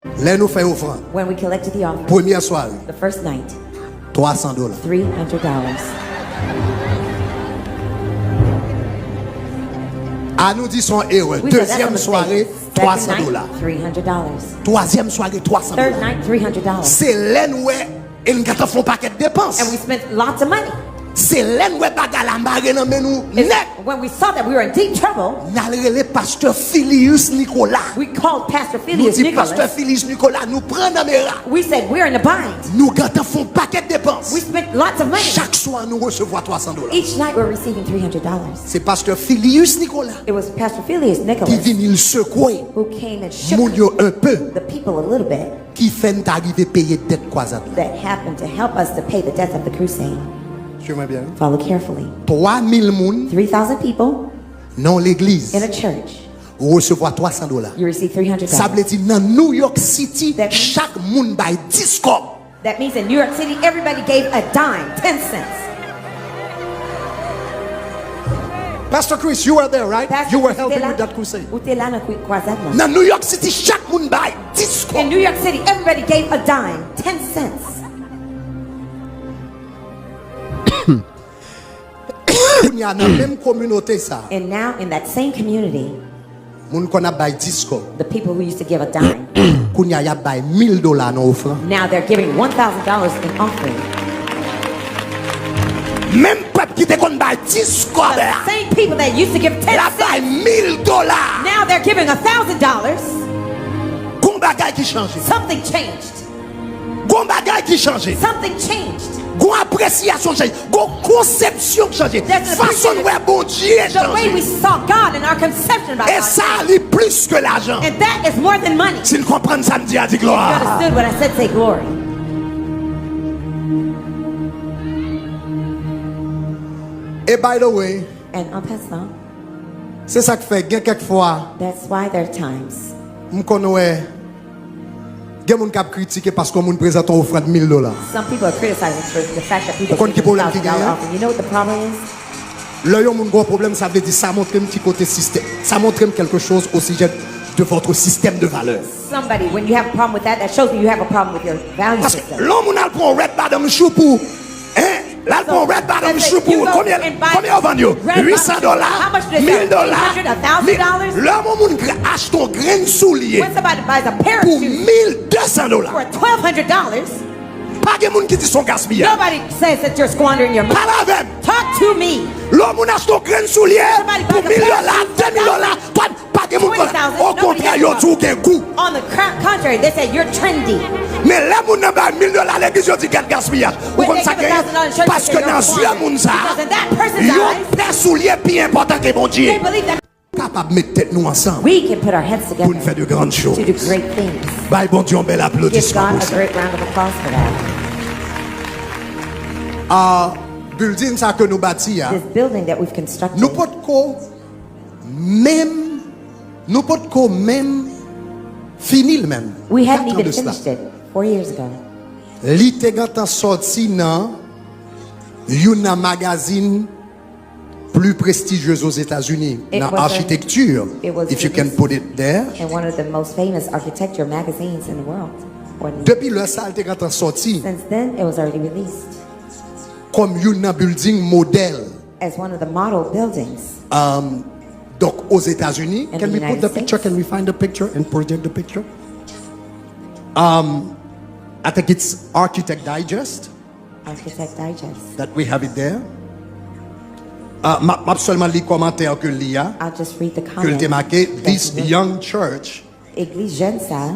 Là nous faisons offrande. When we collected the offering, Première soirée, the first night, $300. $300. Ah, nous disons heureux. We said that's a Deuxième mistake. soirée, Second $300. night, $300. Troisième soirée, $300. Third night, $300. C'est là nous et nous avons fait un paquet de dépenses. And we spent lots of money. C'est là nous bagala maré dans nous net. When we saw that we were in deep trouble, Nous le pasteur Philius Nicolas. we called Pastor Nous Phileas dit Nicholas. pasteur Philius Nicolas nous prend dans mes rats. We said, we're in a bind. Nous avons fait un paquet de dépenses. We spent lots of money. Chaque soir nous recevons $300. Each night we're receiving $300. C'est pasteur Philius Nicolas It was Pastor Phileas qui Nicholas vient il secouer who came and shook moun yo un peu the people a little bit qui fait d'arriver payer dette croisade. that happened to help us to pay the debt of the crusade. Suivez-moi bien. Follow carefully. 3000 moun 3,000 people dans l'église in a church. recevoir $300. You receive $300. Ça veut dire dans New York City That means- chaque moun bay 10 cob. That means in New York City, everybody gave a dime, 10 cents. Pastor Chris, you were there, right? Pastor You were Chris, helping t'es là? with that crusade. Ou t'es là dans croisade, non? Dans New York City chaque moun bay 10 cob. In New York City, everybody gave a dime, 10 cents. Il y a dans même communauté ça. And now in that same community, Moun qu'on a bay 10 cob. the people who used to give a dime, Qu'on y a bay $1000 dans offrande. now they're giving $1,000 in offering. Même peuple qui te kon bay 10 cob. The same people that used to give 10 La bay cents, $1000. now they're giving $1,000. Gon bagay qui change. Something changed. Gon bagay qui change. Something changed. Gon appréciation change. Gon conception change. There's an Façon appreciation. ouais bon Dieu The way we change. saw God and our conception about Et God. ça li plus que l'argent. And that is more than money. S'il comprend ça me dit à dit If you gloire. understood what I said, say glory. Et by the way, And en passant, c'est ça que fait gen quelquefois that's why there are times m connais gen moun k'ap critiquer parce que moun présente offrande $1000. some people are criticizing for the fact that people Pourquoi give qu'il y a $1,000 problème qui gagne? offering. You know what the problem is? Là yon moun gros problème, ça veut dire ça montre un petit côté système. Ça montre quelque chose au sujet de votre système de valeurs. Somebody, when you have a problem with that, that shows me you have a problem with your value Parce que system. l'homme on a prend red bottom shoe pour hein? Là So, prend red bottom let's say shoe you pour go combien and buy on vend yo? red $800, bottom shoe. How much do they sell? $1000, $800, $1,000? l'homme on achète un grain de soulier When somebody buys a pair of pour shoes $1200. for $1,200, Pas de monde qui dit son gaspillage. nobody says that you're squandering your money. Pas la même. Talk to me. L'homme on achète un grain de soulier Somebody pour buys a pair $1,000, $2,000. of Pas de monde qui $20,000. au contraire yo tout gen goût. On the contrary, they say you're trendy. Mais là moun nan ba $1,000 l'église yo dit quel gaspillage. Ou When comme they ça give $1,000 in church, parce they que say dans you're ce moun ça because in that person's yo eyes, paire soulier plus important que bon Dieu. they believe that Capable mettre tête nous ensemble we can put our heads pour nous faire together de grandes choses. to do great things. Bye bon Dieu un bel Give applaudissement God pour a ça. great round of applause for that. Building ça que nous bâti This building that we've constructed, nous pas même fini le même. we hadn't 4 ans even de cela. finished it 4 years ago. Li te gantan sorti nan yon magazine plus prestigieuse aux États-Unis It dans was architecture, it was if you can released put it there. And one of the most famous architecture magazines in the world. Depuis le ça te gantan sorti Since then, it was already released comme yon building modèle. as one of the model buildings. Donc aux États-Unis, In can the we put United the picture? States. Can we find the picture and project the picture? I think it's Architect Digest Architect Digest. that we have it there. M'a seulement les commentaires que l'il y a, I'll just read the que le comment. marqué. This young church Église jeune ça,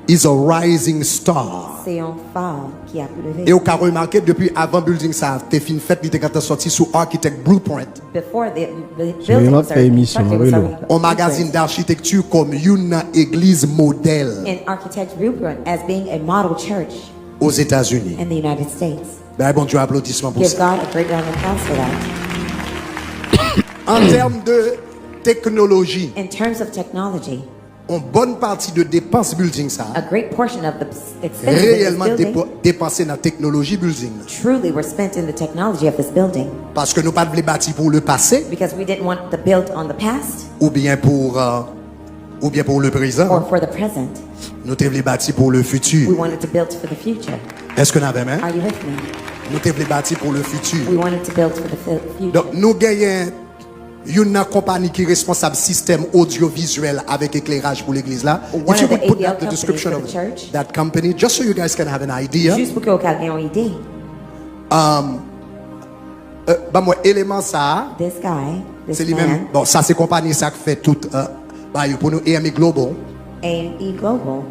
is a rising star. c'est un phare qui a levé. Et au cas remarqué depuis avant building ça, t'es fin fait, il était quand t'es sorti sous Architect Blueprint, Before the Je vais building was m'appeler already émission, constructed, it was vélo. already un magazine d'architecture comme une église modèle in Architect Blueprint as being a model church aux États-Unis. in the United States. Ben bon Dieu, applaudissements pour Give ça. God a great round of applause for that. En termes de technologie, In terms of technology, une bonne partie de dépenses building ça, a great portion of the expenses in this réellement building dépensé dans la technologie building. truly were spent in the technology of this building Parce que nous pas de bâtir pour le passé because we didn't want to build on the past ou bien pour le présent. or for the present. Nous t'avons bâti pour le We futur. wanted to build for the future. Est-ce que nous avons, hein? Are you with me? Nous t'avons bâti pour le futur. We wanted to build for the future. Donc, nous gagnons une compagnie qui est responsable système audiovisuel avec éclairage pour l'église là. One If you of the could put ABL that the description companies for the of church. that company, just so you guys can have an idea. Juste pour que vous ayez une idée. Bah moi, élément ça, This guy, this c'est lui-même. man, Bon, ça c'est compagnie ça qui fait tout. Bah, pour nous, AME Global. AME Global,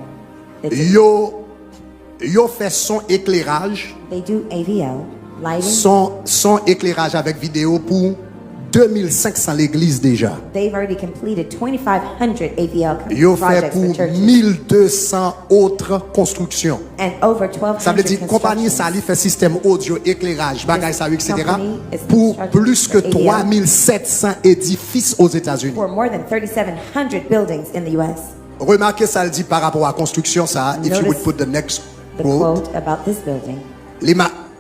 Yo fait son éclairage, they do AVL, lighting. son éclairage avec vidéo pour 2500 l'église déjà. They've already completed 2,500 AVL Yo fait projects pour for churches 1200 autres constructions. and over 1,200 Ça veut dire compagnie ça lui fait système audio, éclairage, bagaille ça, etc. company is pour in charge plus que of AVL. 3700 édifices aux États-Unis. for more than 3,700 buildings in the U.S. Remarquez ça le dit par rapport à construction ça. If you would Notice put the next The quote. quote about this building.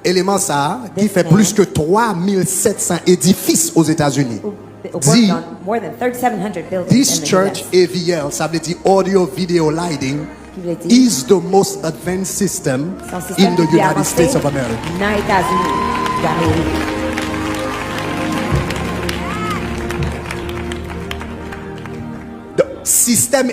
Élément ça qui This fait man- plus que 3700 édifices aux États-Unis. Worked Dit on more than 3,700 buildings this in the church US. AVL, ça veut dire audio video lighting, Qui veut dire- is the most advanced system Son système in the qui est United avancé States of America. dans les États-Unis d'Amérique. Donc, système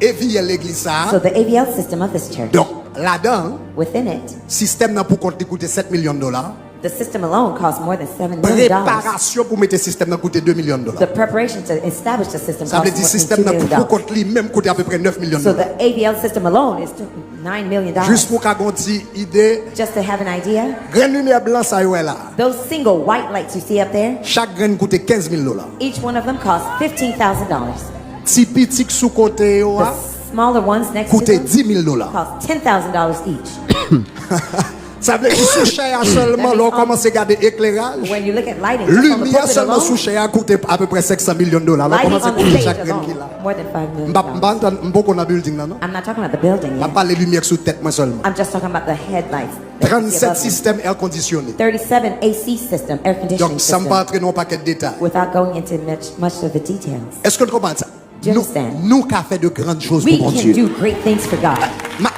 AVL l'église ça. So the AVL system of this church, Donc là-dedans, within it, système n'a pour compte coûter 7 millions de dollars. the system alone costs more than $7 million. Préparation pour mettre système n'a coûté 2 millions de dollars. The preparation to establish the system Ça veut costs dire more système than n'a $2 pour million. compte lui-même coûté à peu près 9 millions de So dollars. the AVL system alone is $9 million. Juste pour qu'on ait une idée, Just to have an idea, graine lumière blanc ça y est là. those single white lights you see up there, Chaque graine coûte 15 000 dollars. each one of them costs $15,000. Si petit sous côté yo The a, smaller ones next to coûte them 10 000 dollars. cost $10,000 each. Ça veut dire que sous cher seulement, l'on commence à regarder éclairage. When you look at lighting, just on the Lumière pulpit seulement alone, sous cher coûte à peu près 500 millions de dollars. L'on lighting commence à on the couper stage chaque graine alone, qui là. more than $5 million. M'pas qu'on a building là non? I'm not talking about the building M'a yet. pas les lumières sous tête moi seulement. I'm just talking about the headlights. that you see 37 above them. systèmes air conditionné. 37 AC system, air conditioning Donc ça me pas system, entrer dans un paquet de détails. without going into much of the details. Est-ce que tu comprends ça? Do you Nous understand? nous qu'a fait de grandes choses We pour mon can Dieu. do great things for God.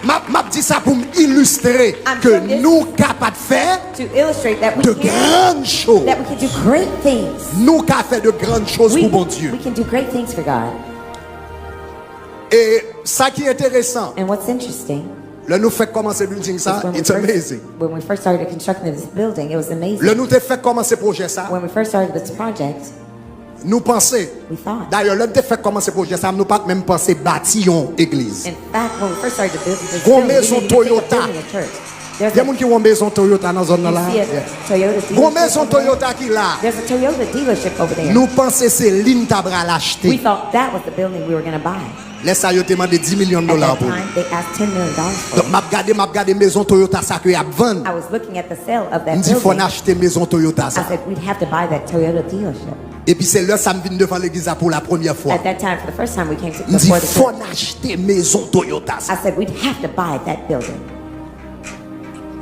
M'a dit ça pour illustrer I'm que doing this nous capables de faire To illustrate that we de can grandes choses. that we can do great things. Nous qu'a fait de grandes choses We, pour mon Dieu. we can do great things for God. Et ça qui est intéressant, And what's interesting là nous fait commencer building ça, is it's amazing. when we first started constructing this building, it was amazing. Là nous te fait commencer projet ça, When we first started this project, nous pensons. we thought. D'ailleurs, là nous te fait commencer projet ça, nous pas même penser bâtir une église. In fact, when we first started the building, this Gros building, we maison didn't even think of Toyota. building a church. There's Il y a a, des gens qui ont une maison Toyota dans la zone là. you see a Yeah. Toyota Gros dealership maison over there. Toyota qui là. There's a Toyota dealership over there. Nous pensons c'est l'île tabra We l'acheter. thought that was the building we were going to buy. Laisse ça yo demandé 10 millions de At dollars that pour. time, they asked $10 million for Donc it. m'a regardé maison Toyota ça que y a vendre. I was looking at the sale of that Me dit faut building. acheter maison Toyota I ça. said, we'd have to buy that Toyota dealership. Et puis c'est là ça me vient devant l'église pour la première fois. At that time, for the first time we came to Me dit before the faut church, acheter maison Toyota ça. I said, we'd have to buy that building.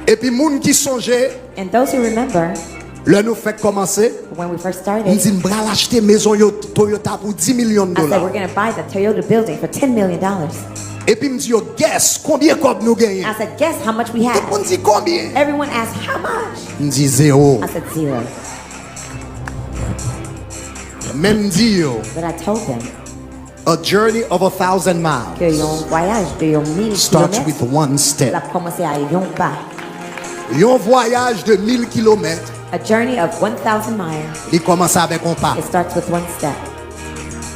Et puis moun qui songeait, And those who remember, là nous fait commencer, when we first me started, dit m'bral acheter maison Toyota pour 10 millions de I said, dollars. we're going to buy the Toyota building for $10 million. Et puis me dit yo guess combien Kòb nous gagnons. I said, guess how much we Tout have? le monde dit combien? Everyone asked, how much? Me dit zéro. I said, zero. Même dit yo, But I told them a journey of 1,000 miles que yon voyage de yon 1000 starts kilomètres, with one la step. commencé à yon pas. Un voyage de 1000 km, A journey of 1,000 miles, il commence avec un pas. it starts with one step.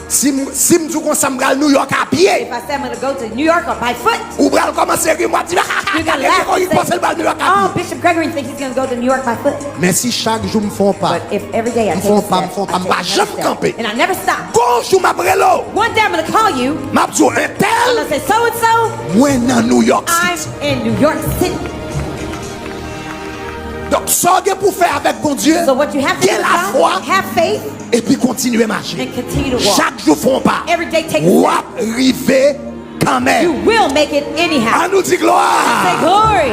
Si me dis qu'on s'en va à New York à pied, If I say I'm going to go to New York on by foot, ou bral commencer à rire, moi dire you're going to laugh il and pense say, à New York à oh, pied. Bishop Gregory thinks he's going to go to New York by foot. Mais si chaque jour me font pas, But if every day I Me take a font pas, me step, font pas, I me take pas jamais another camper. step, and I never stop. bonjour ma brelo, One day I'm going to call you, m'a dit un I'm tel, going to say, so-and-so, moi dans New York I'm City. in New York City. Donc sorgez pour faire avec bon Dieu, So what you have to do Get is la foi, have faith et puis continuer à marcher. and continue to walk. Chaque jour font pas. Every day take a Ou step. arriver quand You même. will make it anyhow. À nous dit Say gloire. glory.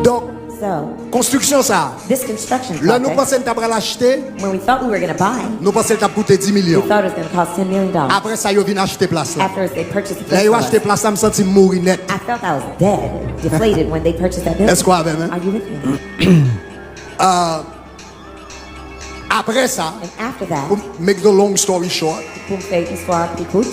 Donc So, Construction ça. this construction Là nous project, pensons que l'acheter, when we thought we were going to buy, nous pensons que ça coûter 10 we millions. thought it was going to cost $10 million. Après ça, ils viennent acheter place là. After they purchased the Là, place ils ont for acheté us, place là, me senti mourir net. I felt I was dead, deflated when they purchased that building. Est-ce qu'on a même? Are you with me? Après ça, And after that, pour make the long story short, pour faire l'histoire plus courte,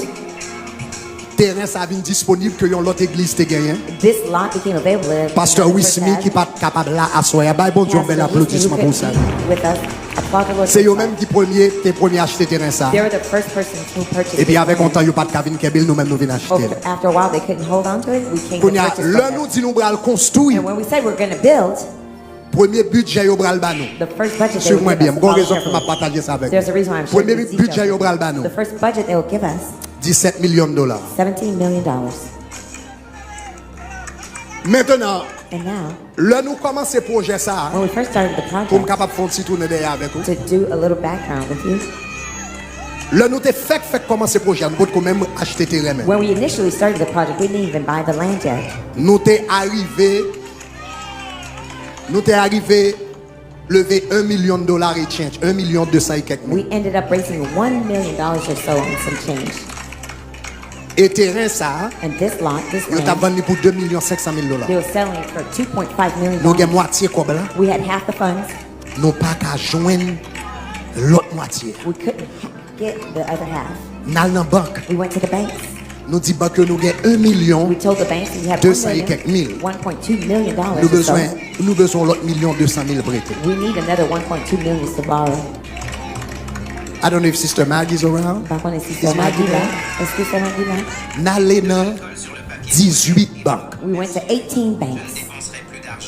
terrain ça vient disponible que yon l'autre église te gagné. this lot became available. Pasteur Wismi qui pas capable là à soir. Bah bon Dieu, un bel applaudissement pour ça. With us, applaud the Lord. C'est eux même qui premier acheter terrain ça. They were the first person who purchased Et puis it. avec un temps, yo pas de Kevin Kebil, nous même nous venons acheter. After a while, they couldn't hold on to it. We came to Kounya, purchase là from nous them. dit nous bral construire. And when we said we're going to build, Premier budget yo bral ba nous. the first budget they Sur moi would bien, give bon us, raison pour m'a partager ça avec. there's a reason why I'm sharing Premier these budget yo details. bral ba nous. The first budget they will give us, $17 millions. $17 million. Maintenant, And now, là nous commencer projet ça when we first started the pour me project, capable faire un petit tourner derrière avec vous. to do a little background with you, Là nous te fait commencer projet, nous peut quand même acheter terrain même. when we initially started the project, we didn't even buy the land yet. Nous t'es arrivé lever $1 million et change, 1,200,000 et quelques mille. We ended up raising $1 million or so and some change. Et terrain ça, And this lot, this nous t'a land, vendu pour $2,500,000. they were selling it for $2.5 million. Nous avons moitié comme là, We had half the funds. nous pas qu'à joindre l'autre moitié. We couldn't get the other half. Nous allons dans la banque, We went to the banks. nous disons banque que nous avons $1 million. We told the banks we had 200 et quelques mille. $1.2 million Nous or so. besoin l'autre $1,200,000 prêté. We need another $1.2 million to borrow. I don't know if Sister Maggie's around. Par contre, est-ce que c'est Maggie là? Est-ce que c'est Maggie là? N'allez dans 18 banques. We went to 18 banks.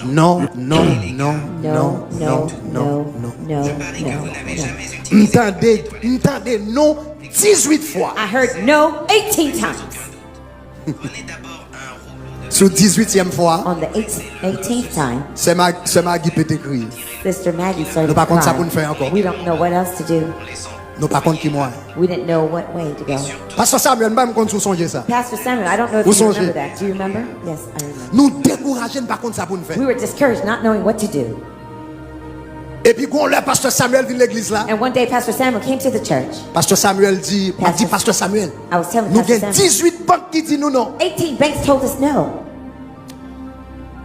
Non. No, no, no, no, no, no. M'tendez non 18 fois. I heard no 18 times. Sur 18e fois, On the 18th time, c'est Maggie peut écrire. Sister Maggie started Nous to pas contre ça cry. pour nous faire encore. We don't know what else to do. Nous pas contre qui moi. We didn't know what way to go. Pasteur Samuel, pas me contre songer ça. Pastor Samuel, I don't know if Vous you songez? remember that. Do you remember? Yes, I remember. Nous décourager pas contre ça pour nous faire. We were discouraged, not knowing what to do. Et puis quand le pasteur Samuel vient l'église là, And one day, Pastor Samuel came to the church. pasteur Samuel dit, m'a dit pasteur Samuel, I was telling nous Pastor avons Samuel, 18 banques qui disent nous non. 18 banks told us no.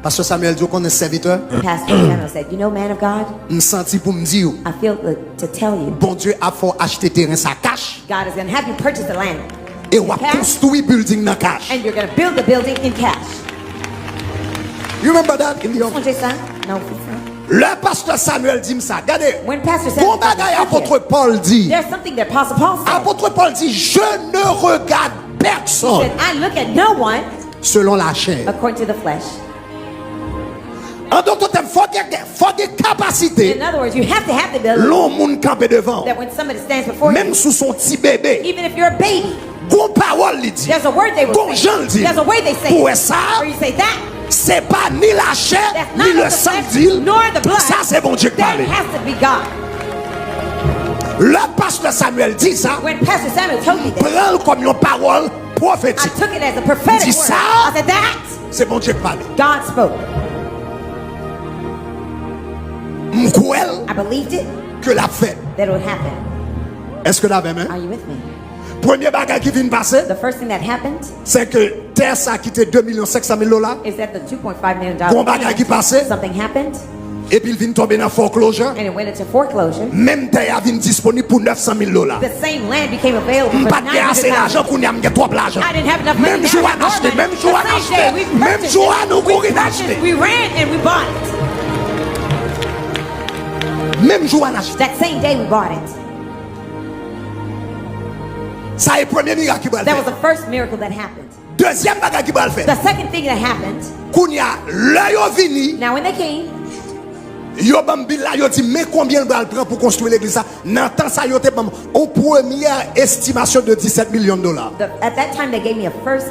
Pasteur Samuel dit qu'on est serviteur. Pastor Samuel said, you know, man of God, Me senti pour me dire, I feel to tell you, bon Dieu a fait acheter terrain ça cash God is going to have you purchase the land. et on va Cash. construire building dans cash. And you're going to build the building in cash. You remember that in the Songez ça? Non. Le pasteur Samuel dit ça. Regardez. When Pastor Bon Samuel bagay apôtre said, Paul dit. there's something that Apostle Paul said. Apôtre Paul dit, je ne regarde He personne said, I look at no one selon la chair. according to the flesh. En d'autres termes, faut des capacités. In other words, you have to have the ability L'homme moun campe devant. that when somebody stands before Même you, sous son petit bébé. even if you're a baby, Gon parole li dit. there's a word they will Gon say. Jean dit. There's a way they say Pour it. ça, Or you say that. c'est pas ni la chair, That's ni not le of the sang flesh, d'île. nor the blood. Ça, c'est bon Dieu qui That parle. has to be God. Le pasteur Samuel dit ça. When Pastor Samuel told me this, Prends-le comme une parole I prophétique. took it as a prophetic Dis word. ça. I said, that C'est bon Dieu qui parle. God spoke. M'kouel I believed it, que l'a fait. that it would happen. Est-ce que la même? Are you with me? Premier bagage qui vient de passer, The first thing that happened c'est que terre ça a quitté $2,500,000 is that the $2.5 million Bon bagage qui passait. something happened et puis il vient tomber dans foreclosure. and it went into foreclosure. Même terre a vient disponible pour $900,000. The same land became available for Pas de assez d'argent $900,000. pour nous amener trop d'argent. I didn't have enough money Même to jour have à acheter, même jour à The same day acheter, we même purchased jour à it, nous we courir purchased, acheter. we ran and we bought it. Même jour à acheter. That same day we bought it. Ça est le premier miracle qui va le That was faire. the first miracle that happened. Deuxième bagage qui va le faire. The second thing that happened, Kounya, là yo vini, now when they came, yo bambil là yo dit mais combien va le prendre pour construire l'église ça? Dans temps ça yo te bam au première estimation de $17 millions. at that time they gave me a first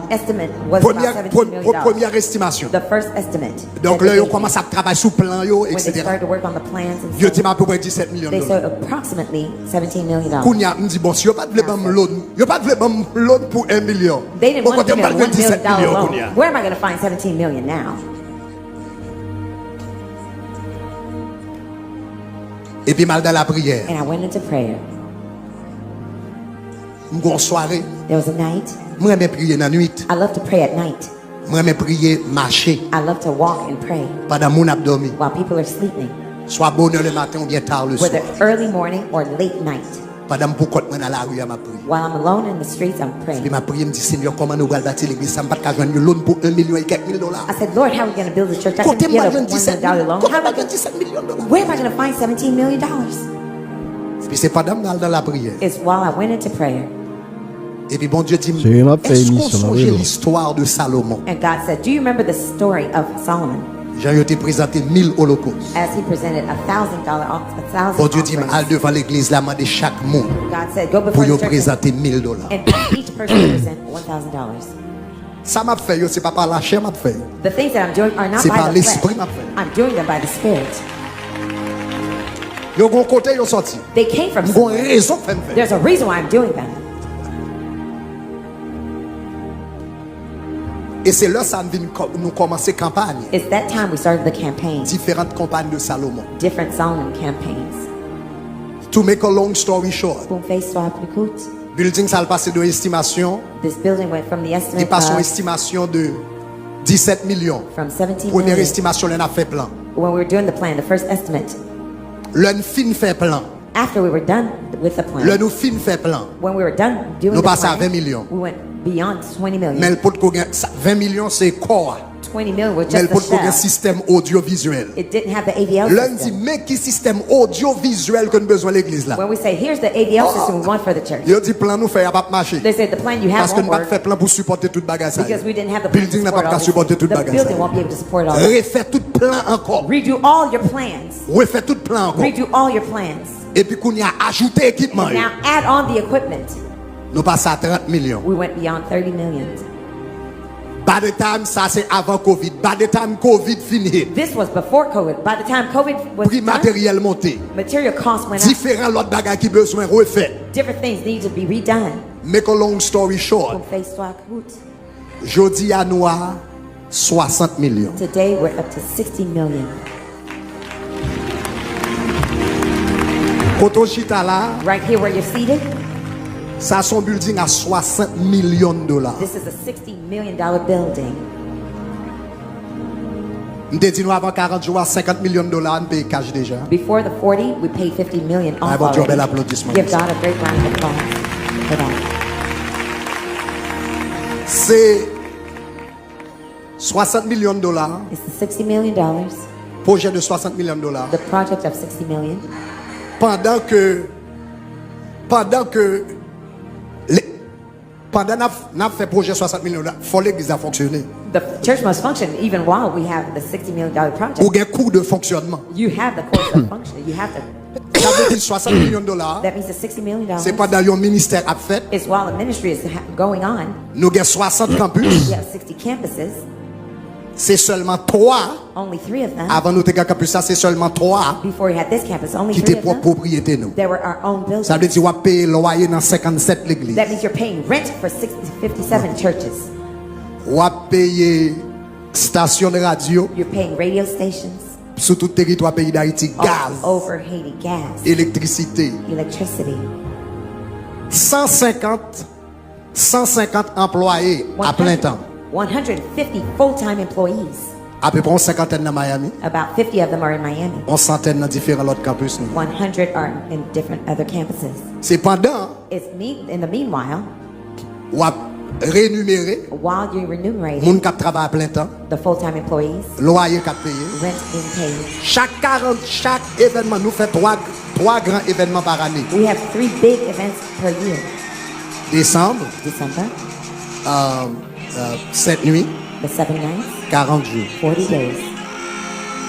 estimate was about $17 million. Première estimation. The first estimate. Donc that là they yo gave me. commence à travailler sous plan yo When they etc. started to work on the plans and Yo stuff, dit à peu près $17 millions. they said approximately $17 million. Kounya me dit bon si yo pas de bam loan, yo pas de bam loan pour $1 million. They didn't want to Pourquoi give me a t'as pas $1 million $17 millions loan. Kounya? Where am I going to find $17 million now? Et puis mal dans la prière. And I went into prayer. Une soirée. There was a night. Moi j'aime prier dans la nuit. I love to pray at night. Moi j'aime prier marcher. I love to walk and pray Pendant mon abdomen. while people are sleeping, Soit bonne heure le matin ou bien tard le soir. whether early morning or late night. Pendant mon côté moi dans la rue à ma prière. While I'm alone in the streets, I'm Puis praying. ma prière me dit Seigneur comment nous allons bâtir l'église, ça me pas qu'à joindre une loan pour 1 million et quelques mille dollars. I said, Lord, how are we going to build the church? I Côté couldn't moi get a $1 17 million loan. côté How am moi I gonna, 17 millions de dollars. where am I going to find $17 million? Puis c'est pendant mal dans la prière. It's while I went into prayer. Et puis bon Dieu dit J'ai une autre est-ce qu'on émission dans songe le réseau. l'histoire de Salomon? And God said, do you remember the story of Solomon J'ai été présenté 1000 holocaustes. as he presented $1,000 Bon Dieu dit offerings? al devant l'église là demander chaque monde God said, go pour before yo the church présenter 1000 dollars. and each person present $1,000. Ça m'a fait yo c'est pas par la chair m'a fait. The things that I'm doing are not C'est par by the flesh. l'esprit m'a fait. I'm doing them by the Spirit. Yo gon côté yo sorti. They came from Gon somewhere. raison fait me faire. There's a reason why I'm doing them. Et c'est là ça nous commencer campagne. It's that time we started the campaign, Différentes campagnes de Salomon. different Solomon campaigns. To make a long story short, Kung fay swap recruit. building ça a passé de estimation, This building went from the il estimate passe une of estimation de 17 millions. from 17 Première million. estimation on a fait plan. When we were doing the plan, the first estimate, L'un fin fait plan. after we were done with the plan, L'un nous fin fait plan. when we were done doing Nous the passons à plan, 20 millions. we went beyond 20 million. Mais le pot de 20 millions c'est corps. 20 million was Mais le just pot the de shell. système audiovisuel. It didn't have the AVL L'un dit system. mais qui système audiovisuel que nous besoin l'église là. When we say, here's the AVL system we want for the church, Il dit plan nous fait pas marcher. they said the plan you have Parce que won't nous pas work fait plan pour supporter toute bagage ça. because we didn't have the plan to Building n'a support pas all qu'à this. supporter toute The bagage building ça. won't be able to support all this. Refait tout plan encore. Redo all your plans. Refait tout plan encore. Redo all your plans. Et puis qu'on y a ajouté équipement. Now add on the equipment. Nous passons à 30 millions. We went beyond 30 million. By the time ça c'est avant Covid. By the time Covid fini. This was before COVID. By the time COVID was Prix done, matériel monté. material costs went up. Différents l'autre bagages qui besoin refait. Different things need to be redone. Make a long story short. Kung fay swap route. Jodi à noir 60 millions. Today we're up to 60 million. Koto chita là, Right here where you're seated, ça son building à 60 millions de dollars. this is a $60 million building. M'te dit nous avant 40 jours à 50 millions de dollars on paye cash déjà. Before the 40, we paid 50 million Ah, off bon Dieu, bel already. applaudissement. Give God a great round of applause for that. C'est 60 millions de dollars, It's the $60 million, projet de 60 millions de dollars. the project of 60 million. Pendant que n'a fait projet 60 millions de dollars, faut l'église a fonctionné. The church must function even while we have the $60 million Ou project. gain coût de fonctionnement. You have the course of function. You have to. Ça veut dire 60 millions de dollars, That means the $60 million c'est pas dans un ministère à fait. is while the ministry is going on. Nous avons 60 campus, We have 60 campuses. c'est seulement 3. Only 3 of them. Avant nous avons campus, ça c'est seulement 3 Before we had this campus, only qui 3 étaient of pour them. propriété nous. They were our own buildings. Ça veut dire qu'on va payer loyer dans 57 l'église. That means you're paying rent for 57 churches. On va payer station de radio You're paying radio stations sur tout le territoire pays d'Haïti, all gaz, over Haiti, gas, électricité. electricity. 150 employés à plein temps. 150 full-time employees. À peu près une cinquantaine dans Miami, About 50 of them are in Miami. une centaine dans différents autres campus. nous. 100 are in different other campuses. Cependant, In the meanwhile, on va rémunérer while you're les remunerating gens qui travaillent à plein temps, the full-time employees, loyer qui payé. rent being paid. Chaque événement, nous fait trois grands événements par année. We have 3 big events per year. Décembre, December, 7 nuits, the 7 nights, 40 jours. 40 days.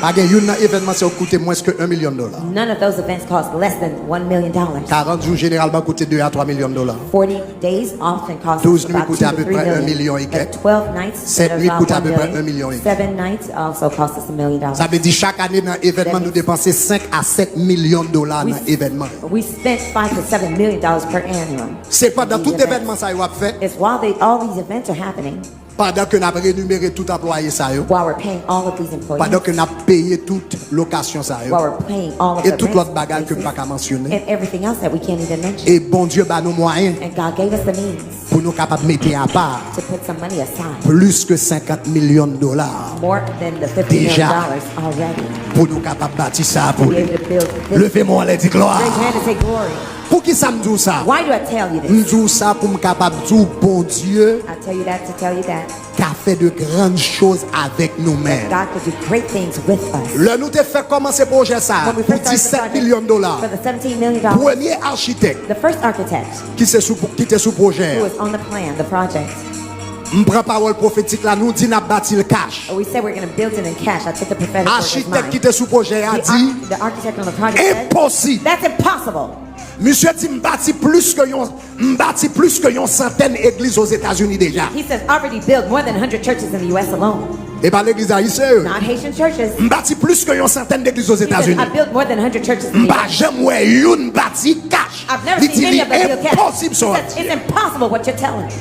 Pas un événement qui coûte moins que $1 million. None of those events cost less than $1 million. 40 jours généralement coûtent 2 à 3 millions de dollars. 40 days often cost 12 us nuits about coûtent 2 à to peu 3 près million. 1 million et But quelques. 12 nights, 7 they're nuits about coûtent à 1 peu près million. 1 million et 7 nights also cost us $1 million. Ça veut dire chaque année dans l'événement, nous dépensons 5 à 7 millions de dollars dans l'événement. We spent $5 to $7 million per annum. C'est pas dans tout These events. événement ça y a fait. It's while all these events are happening, Pendant que nous avons rémunéré tout employé ça, while we're paying all of these employees, pendant que nous avons payé toute location ça, while we're paying all of et the toute l'autre rent bagage que places, nous ne pouvons pas mentionner. and everything else that we can't even mention. Et bon Dieu bah nous moyens And God gave us the means pour nous capables de mettre à part to put some money aside, plus que 50 millions de dollars more than the $50 Déjà. million already, pour nous capables de bâtir ça pour to be lui. able to build this. Levez-moi les dit gloire. Raise your hand and say glory. Pour qui ça me dit ça? Why do I tell you Me this? dit ça pour me capable de dire bon Dieu I tell you that to tell you that qui a fait de grandes choses avec nous-mêmes. God could do great things with us. Le nous te fait commencer projet ça When we pour first started the 17 millions de dollars. for the $17 million, Premier architecte the first architect qui était sous projet. who was on the plan, the project, Je prends parole prophétique là, nous dit n'a bâti le cash. we said we're going to build it in cash. I took the prophetic word as Architecte qui mine. était sous projet a dit The architect on the project said, impossible. that's impossible. Monsieur dit m'bâti plus que yon centaine d'églises aux États-Unis déjà. He says, already built more than 100 churches in the U.S. alone. Et pas l'église haïtienne. Not Haitian churches. M'bâti plus que yon centaine d'églises aux He says, États-Unis. I built more than 100 churches in the M'ba U.S. jamais yon bâti cash. I've never Il seen any of them build dit cash. impossible He ça. says, it's impossible what you're telling me.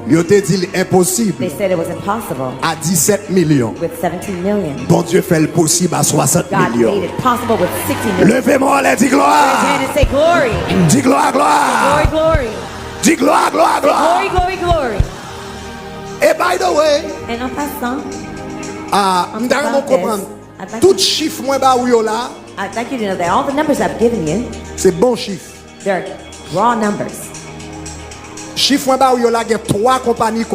Yo te dit impossible They said it was impossible à 17 millions. with 17 million. Bon Dieu fait le possible à 60 God made millions. it possible with 60 million. Levez-moi les dit Raise your gloire. hand and say glory. Dis gloire, gloire. Glory, glory. Dis gloire, gloire, gloire. Glory, glory, glory. Et by the way, And en passant, m'dara comprendre. I'd like Tout to- chiffre moins bas ou yo là, I'd like you to know that all the numbers I've given you, c'est bon chiffre. they're raw numbers. Chiffre moins bas ou yo là, il y a trois compagnies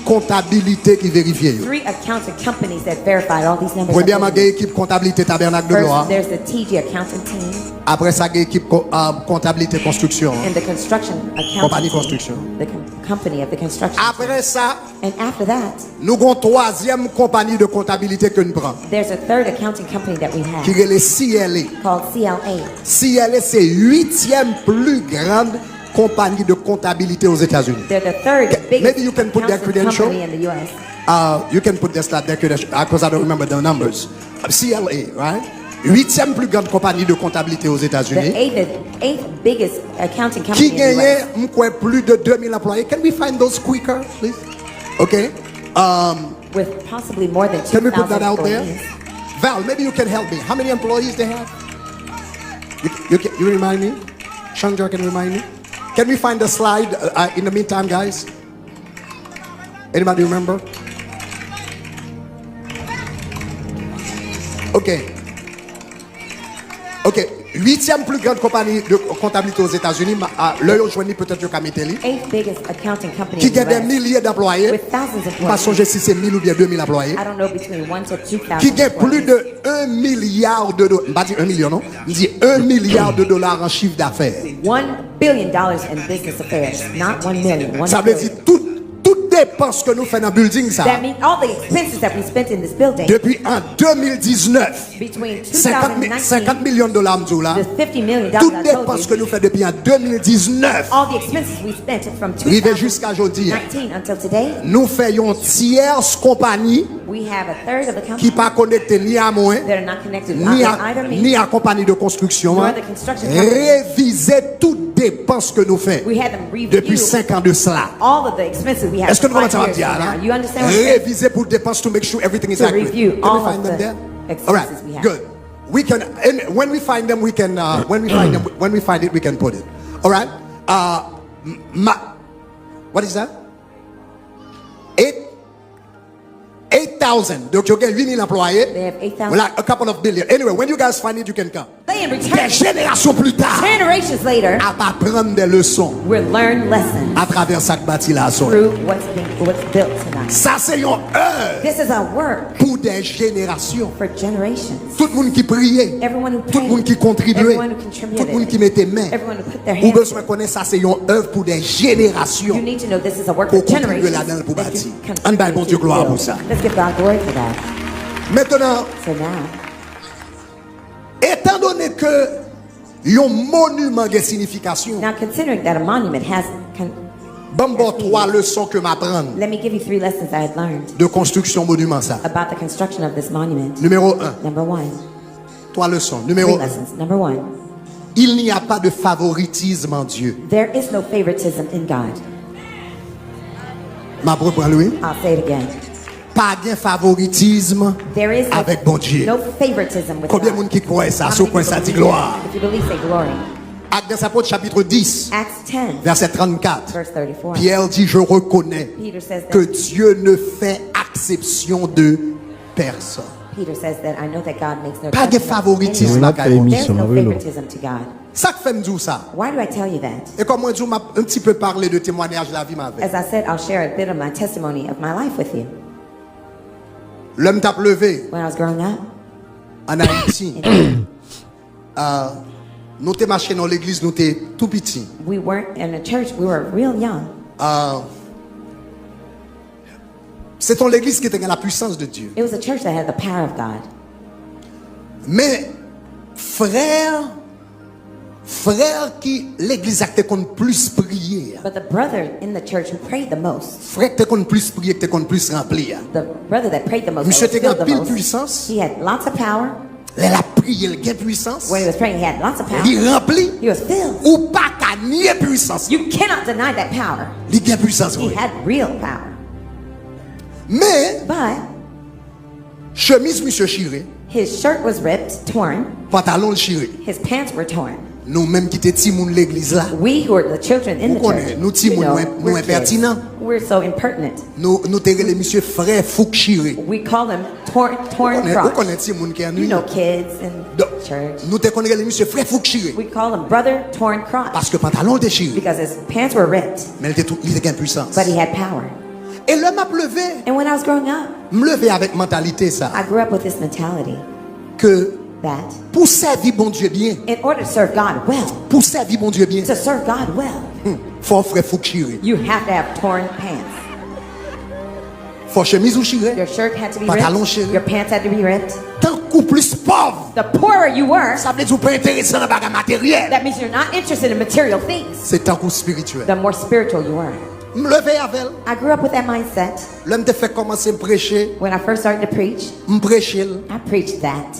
comptabilité qui vérifient yo. 3 accounting companies that verified all these numbers. I've Premièrement, il y a given you. équipe comptabilité tabernacle de gloire. First, there's the TG accounting team Après ça, il y a équipe comptabilité construction. and the construction accounting Compagnie team, construction. the company of the construction. Après ça, And after that, nous avons une troisième compagnie de comptabilité que nous prenons, there's a third accounting company that we qui have est le CLA. called CLA. CLA, c'est 8e plus grande compagnie de comptabilité aux États-Unis. They're the third biggest Maybe you can put their accounting credential. company in the U.S. You can put this like credential because I don't remember the numbers. CLA, right? 8e plus grande compagnie de comptabilité aux The États-Unis. eighth biggest accounting Qui company in the gagne U.S. plus de 2000 employés. Can we find those quicker, please? Okay. with possibly more than Can we put 2,000 that out there? employees. Val, maybe you can help me. How many employees they have? You remind me? Chandra, can you remind me? Can we find the slide in the meantime, guys? Anybody remember? Okay. Okay. 8e plus grande compagnie de comptabilité aux États-Unis. Là, je joignez peut-être le Camételi. Eighth biggest accounting company Qui in the a des U.S. milliers d'employés. with thousands of Pas employees. songer si c'est 1000 ou bien 2000 employés. I don't know, between 1 to 2,000 Qui gagne plus employees. de 1 milliard de dollars. Pas dire 1 million, non? Je dis 1 milliard de dollars en chiffre d'affaires. $1 billion in business affairs, not 1 million. 1 Ça veut dire billion. toute dépense que nous faisons dans le building, ça. That means all the expenses that we spent in this building Depuis en 2019, between 50 2019 millions de dollars, là. the $50 million Toute I told dépense you, que nous faisons depuis en 2019, all the expenses we spent from arrivé jusqu'à aujourd'hui, 2019 until today, nous faisons tierce compagnie we have a third of the qui company pas connectée ni à moi, that are not connected ni either me. à compagnie de construction, Nor hein. the construction company. Réviser toute dépense que nous faisons We had them review depuis 5 ans de cela. all of the expenses we had. Est-ce que nous for commençons 5 à years dire from là? now. You understand what I'm saying? Réviser pour dépenses to make sure everything is To accurate. review Can we all find of them the there? expenses All right, we have. good. We can, and when we find them, we can. When we find them, when we find it, we can put it. All right. What is that? 8,000. Donc, you get 8,000 employés. They have 8,000. Well, like a couple of billion. Anyway, when you guys find it, you can come. They in Des return, générations plus tard, generations later, à apprendre des leçons we'll learn lessons à travers ça que bâti là. through what's built tonight. Ça, c'est une œuvre This is a work pour des générations. for generations. Tout le monde qui priait, Everyone who tout le monde qui prayed, contribuait, everyone who tout le contributed, monde qui mettait main. everyone who put their Ou hands besoin to it. connaître ça, c'est une œuvre pour des générations. You need to know this is a work Pour for contribuer generations. là-dedans pour that bâtir. can On bat bon continue Dieu to gloire build. pour ça. Let's give God glory for that. Maintenant, So now, étant donné que un monument a une signification, now considering that a monument has, bon, 3 leçons que m'apprendre let me give you 3 lessons I had learned de construction monument ça. about the construction of this monument. Numéro 1, Number 1, 3 leçons. 3 Numéro 1, lessons. Number 1, il n'y a pas de favoritisme en Dieu. there is no favoritism in God. Ma reprends lui. I'll say it again. Pas de favoritisme There is avec bon Dieu. no favoritism with Combien de God. monde qui croit ça? How Sous many quoi people ça dit believe gloire? that? If you believe, say glory. Actes des Apôtres chapitre 10, Acts 10, verset 34. verse 34. Pierre dit, je reconnais Peter says que that. Dieu ne fait exception de personne. Peter says that I know that God makes no Pas de exception of favoritisme anyone. à Gaïon. There's no favoritism to God. Ça que fait me dire ça. Why do I tell you that? Et comme moi, je m'a un petit peu parlé de témoignage de la vie ma vie. As I said, I'll share a bit of my testimony of my life with you. L'homme t'a levé When I was growing up, en Haïti. Nous t'es marché dans l'église, nous t'es tout petit. we weren't in a church. We were real young. C'est ton l'église qui était dans la puissance de Dieu. It was a church that had the power of God. Mais frère qui l'église a te compte plus prier. But the brother in the church who prayed the most, Frère te compte plus prier, que te compte plus remplir. the brother that prayed the most, Monsieur that was te filled the pile most, puissance. he had lots of power. Elle a prié, elle a puissance. When he was praying, he had lots of power. Il remplit He was filled. ou pas qu'à nier puissance. You cannot deny that power. Il a puissance. He Oui. had real power. Mais But chemise monsieur chiré, his shirt was ripped, torn. pantalon le chiré. His pants were torn. Nous même qui te timoun l'église là. We who are the children in the Vous connaissez, church, nous you know, nous we're kids. impertinents. We're so impertinent. Nous te relé monsieur frère Fouque chiré. We call them torn Vous crotch. connaissez timoun qui a You know kids in Donc, church. nous te connaissons monsieur frère Fouque chiré. We call him brother torn crotch Parce que pantalon déchiré. because his pants were ripped, Mais il était puissance. but he had power. Et l'homme m'a levé. And when I was growing up, Me lever avec mentalité ça. I grew up with this mentality Que that pour servir bon Dieu bien. in order to serve God well, Pour servir bon Dieu bien. to serve God well, Faut frère Fouque chiré. you have to have torn pants. Faut chemise ou chiré. Your shirt had to be Pantalon ripped. chiré. Your pants had to be ripped. Tant qu'on plus pauvre. The poorer you were, Ça veut dire pas intéressant dans le bagage matériel. that means you're not interested in material things. C'est tant qu'on spirituel. The more spiritual you were. Me lever avec elle. I grew up with that mindset. L'homme te fait commencer à prêcher. When I first started to preach, Me prêcher I preached that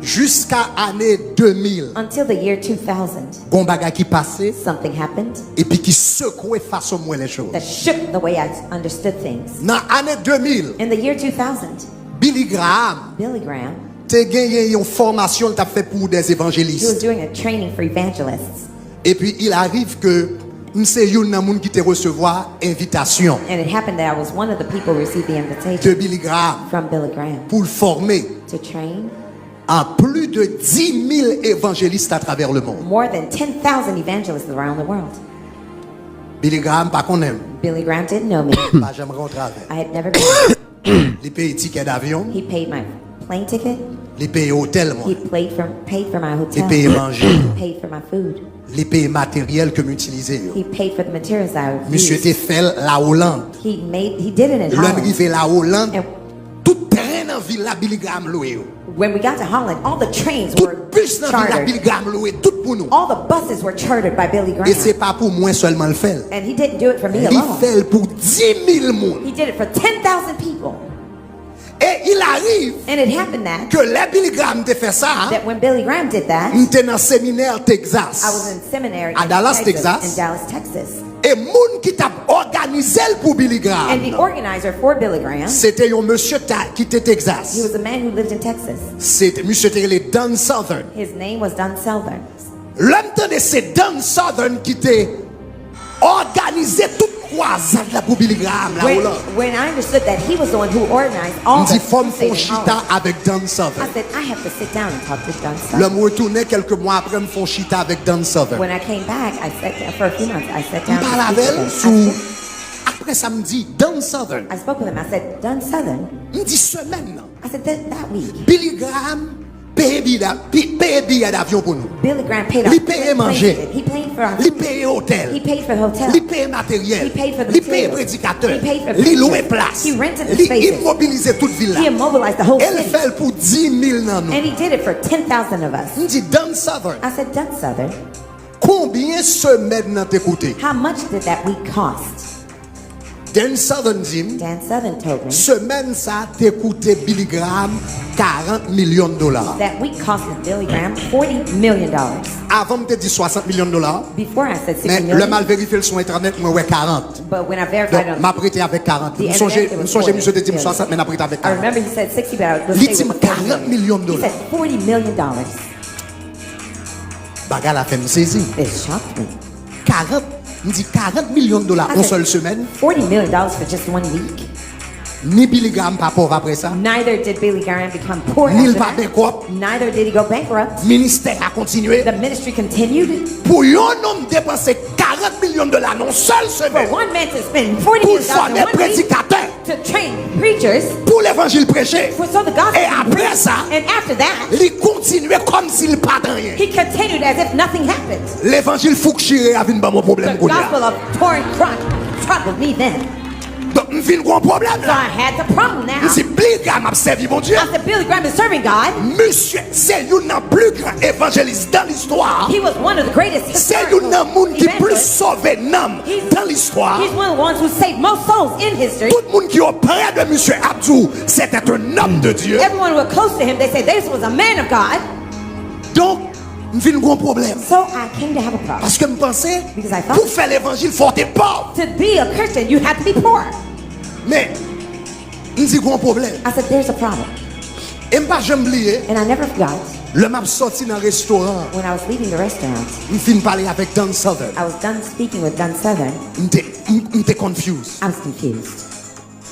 jusqu'à année 2000. until the year 2000. Bon bagage qui passait Something happened et puis qui secouait façon moi les choses. that shook the way I understood things. Dans année 2000, In the year 2000, Billy Graham Billy Graham, te gagné une formation t'a fait pour des he was évangélistes. doing a training for evangelists. Et puis il arrive que m'sais yon nan moun qui te recevoir invitation And it happened that I was one of the people who received the de invitation Billy Graham from Billy Graham pour le former to train en plus de 10 000 évangélistes à travers le monde. more than 10,000 evangelists around the world. Billy Graham pas qu'on aime, Billy Graham didn't know me. pas j'aimerais rentrer avec. I had never been. Les pays ticket d'avion, He paid my plane ticket. les pays hôtel moi, He paid for my les hotel. pays manger, He paid for my food. les pays matériels que m'utiliser. He paid for the materials I would Monsieur use. te fait la Hollande. He did it in L'homme Holland. qui fait la Hollande, And tout train dans ville la Billy Graham loué. when we got to Holland, all the trains Tout were bus dans ville la Billy chartered. Graham loué, tout pour nous. All the buses were chartered by Billy Et c'est Graham. pas pour moi seulement le faire. And he didn't do it for me Il alone. fait pour 10 000 monde. He did it for 10,000 people. Et il arrive And it happened que les Billy Graham te fait ça. that when Billy Graham did that, M'était dans séminaire I was Texas. in seminary À in Dallas, Texas. in Dallas, Texas. Et moun qui t'a organisé pour Billy And the Graham. organizer for Billy Graham, C'était un monsieur qui était he Texas. was a man who lived in Texas. C'était monsieur les Don Southern. His name was Don Southern. L'homme de c'est Don Southern qui t'a organisé toute croisade là pour Billy Graham là. When I understood that he was the one who organized all On dit the forme crusade in chita Holland, avec Don I Southern. said, I have to sit down and talk to Don Southern. L'homme retournait quelques mois après me font chita avec Don Southern. When I came back, for a few months, I sat On down parle to speak avec with him. elle après samedi Don Southern. I spoke with him. I said, Don Southern. On dit semaine là. I said, that week, Billy Graham paye billet d'avion pour nous. Billy Graham paid our Li paye plane manger. ticket. He paid for our Li food. paye hôtel. He paid for the hotel. Li paye matériel. He paid for the Li paye materials. prédicateur. He paid for the Li loué preachers. place. He rented the Li spaces. immobilisé toute ville He là. immobilized the whole Elle city. fait pour 10 000 dans nous. And he did it for 10,000 of us. On dit Don Southern. I said, Don Southern, Combien semaines n'a t'écouté? how much did that week cost? Dan Southern dit, Dan Southern told me semaine ça t'est coûté Billy Graham 40 millions de dollars. that week cost Billy Graham $40 million. Avant me dit 60 millions de dollars. Before I said 60 Mais million. le mal vérifié le son internet moi ouais 40. But when I verified Donc on m'a prêté avec 40. the Je internet, it was songe monsieur te dit 40 60 mais n'a prêté avec I 40. remember he said 60, but I was Il saying dit it was 40 millions de He dollars. said $40 million. Bagarre la fait me saisir. It shocked me. 40, me dit 40 millions de dollars I en said, seule semaine. $40 million for just 1 week. Ni Billy Graham pas pauvre après ça. Neither did Billy Graham become poor Ni after il pas that. bankrupt. Neither did he go bankrupt. Ministère a continué. The ministry continued. Pour un homme dépenser 40 millions de dollars en seule For semaine. one man to spend $40 Pour million former in 1 week prédicateurs. to train preachers Pour l'évangile prêché. for so the gospel Et could be après preached. ça, And after that, il continuait comme s'il pas de rien. he continued as if nothing happened. L'évangile Fouchiré avait un bon problème. The gospel of torn front troubled me then. Donc, je vis un gros problème So là. I had the problem now. Je dis, Billy Graham a servi mon Dieu. I said, Billy Graham is serving God. Monsieur, c'est un plus grand évangéliste dans l'histoire. He was one of the greatest C'est historical un monde qui plus evangelists. sauvé l'âme dans l'histoire. He's one of the ones who saved most souls in history. Tout le monde qui est auprès de Monsieur Abdou, c'était un homme de Dieu. Everyone who was close to him, they said this was a man of God. Donc, je vis un gros problème. So I came to have a problem. Parce que je pensais, Because I thought- pour faire l'évangile, il faut être pauvre. To be a Christian, you have to be poor. Mais, je dis gros problème. I said, there's a problem. Et je ne jamais oublier, And I never forgot le m'a sorti dans un restaurant. when I was leaving the restaurant, Je finis parler avec Dan Southern. I was done speaking with Dan Southern. J'étais confused. I was confused.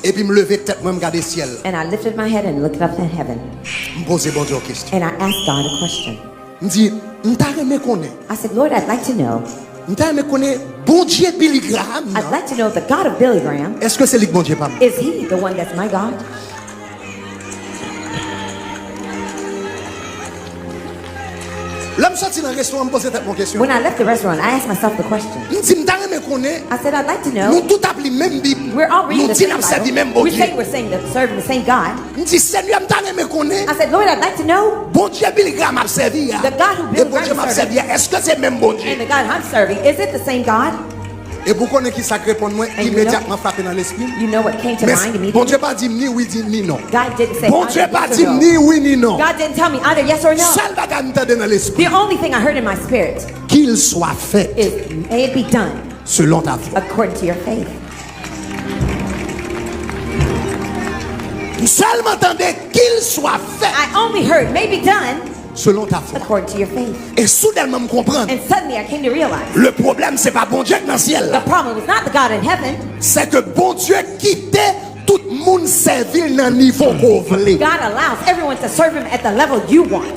Et puis, je me levais tête, moi, je regardais le ciel. And I lifted my head and looked up in heaven. Je me posais bon Dieu une question. And I asked God a question. Je dis, je t'ai connaître. I said, Lord, I'd like to know. Je t'ai connaître, bon Dieu Billy Graham. non? I'd like to know the God of Billy Graham. Est-ce que c'est lui que bon Dieu pas? Is he the one that's my God? L'homme sorti dans le restaurant, me posait mon question. When I left the restaurant, I asked myself the question. Je dis, je t'ai connaître. I said, I'd like to Nous know. tout appelons même Bible. We're all reading Nous the disons, same nous servons même Bible. bon We Dieu. say we're saying that serving the same God. Je dis, Seigneur, je t'ai connaître. I said, Lord, I'd like to know. Bon Dieu Billy Graham a servi. The God who Et Billy bon Dieu Graham m'a served. servi. Est-ce que c'est même bon Dieu? And the God I'm serving, is it the same God? Et vous connaissez qui ça répond moi And you immédiatement frappé dans l'esprit. You know what came to Mais mind bon immediately? Dieu pas dit ni oui ni non. God didn't say Bon either Dieu pas yes dit or no. ni oui ni non. God didn't tell me either yes or no. Seul bagage m'entendait dans l'esprit. The only thing I heard in my spirit Qu'il soit fait is, may it be done selon ta foi. according to your faith. Seul m'entendait qu'il soit fait I only heard, may be done selon ta foi. according to your faith. Et soudainement me comprendre. And suddenly I came to realize Le problème c'est pas bon Dieu qui est dans le ciel. the problem was not the God in heaven. C'est que bon Dieu quittait tout le monde servir dans le niveau qu'on voulait. God allows everyone to serve him at the level you want.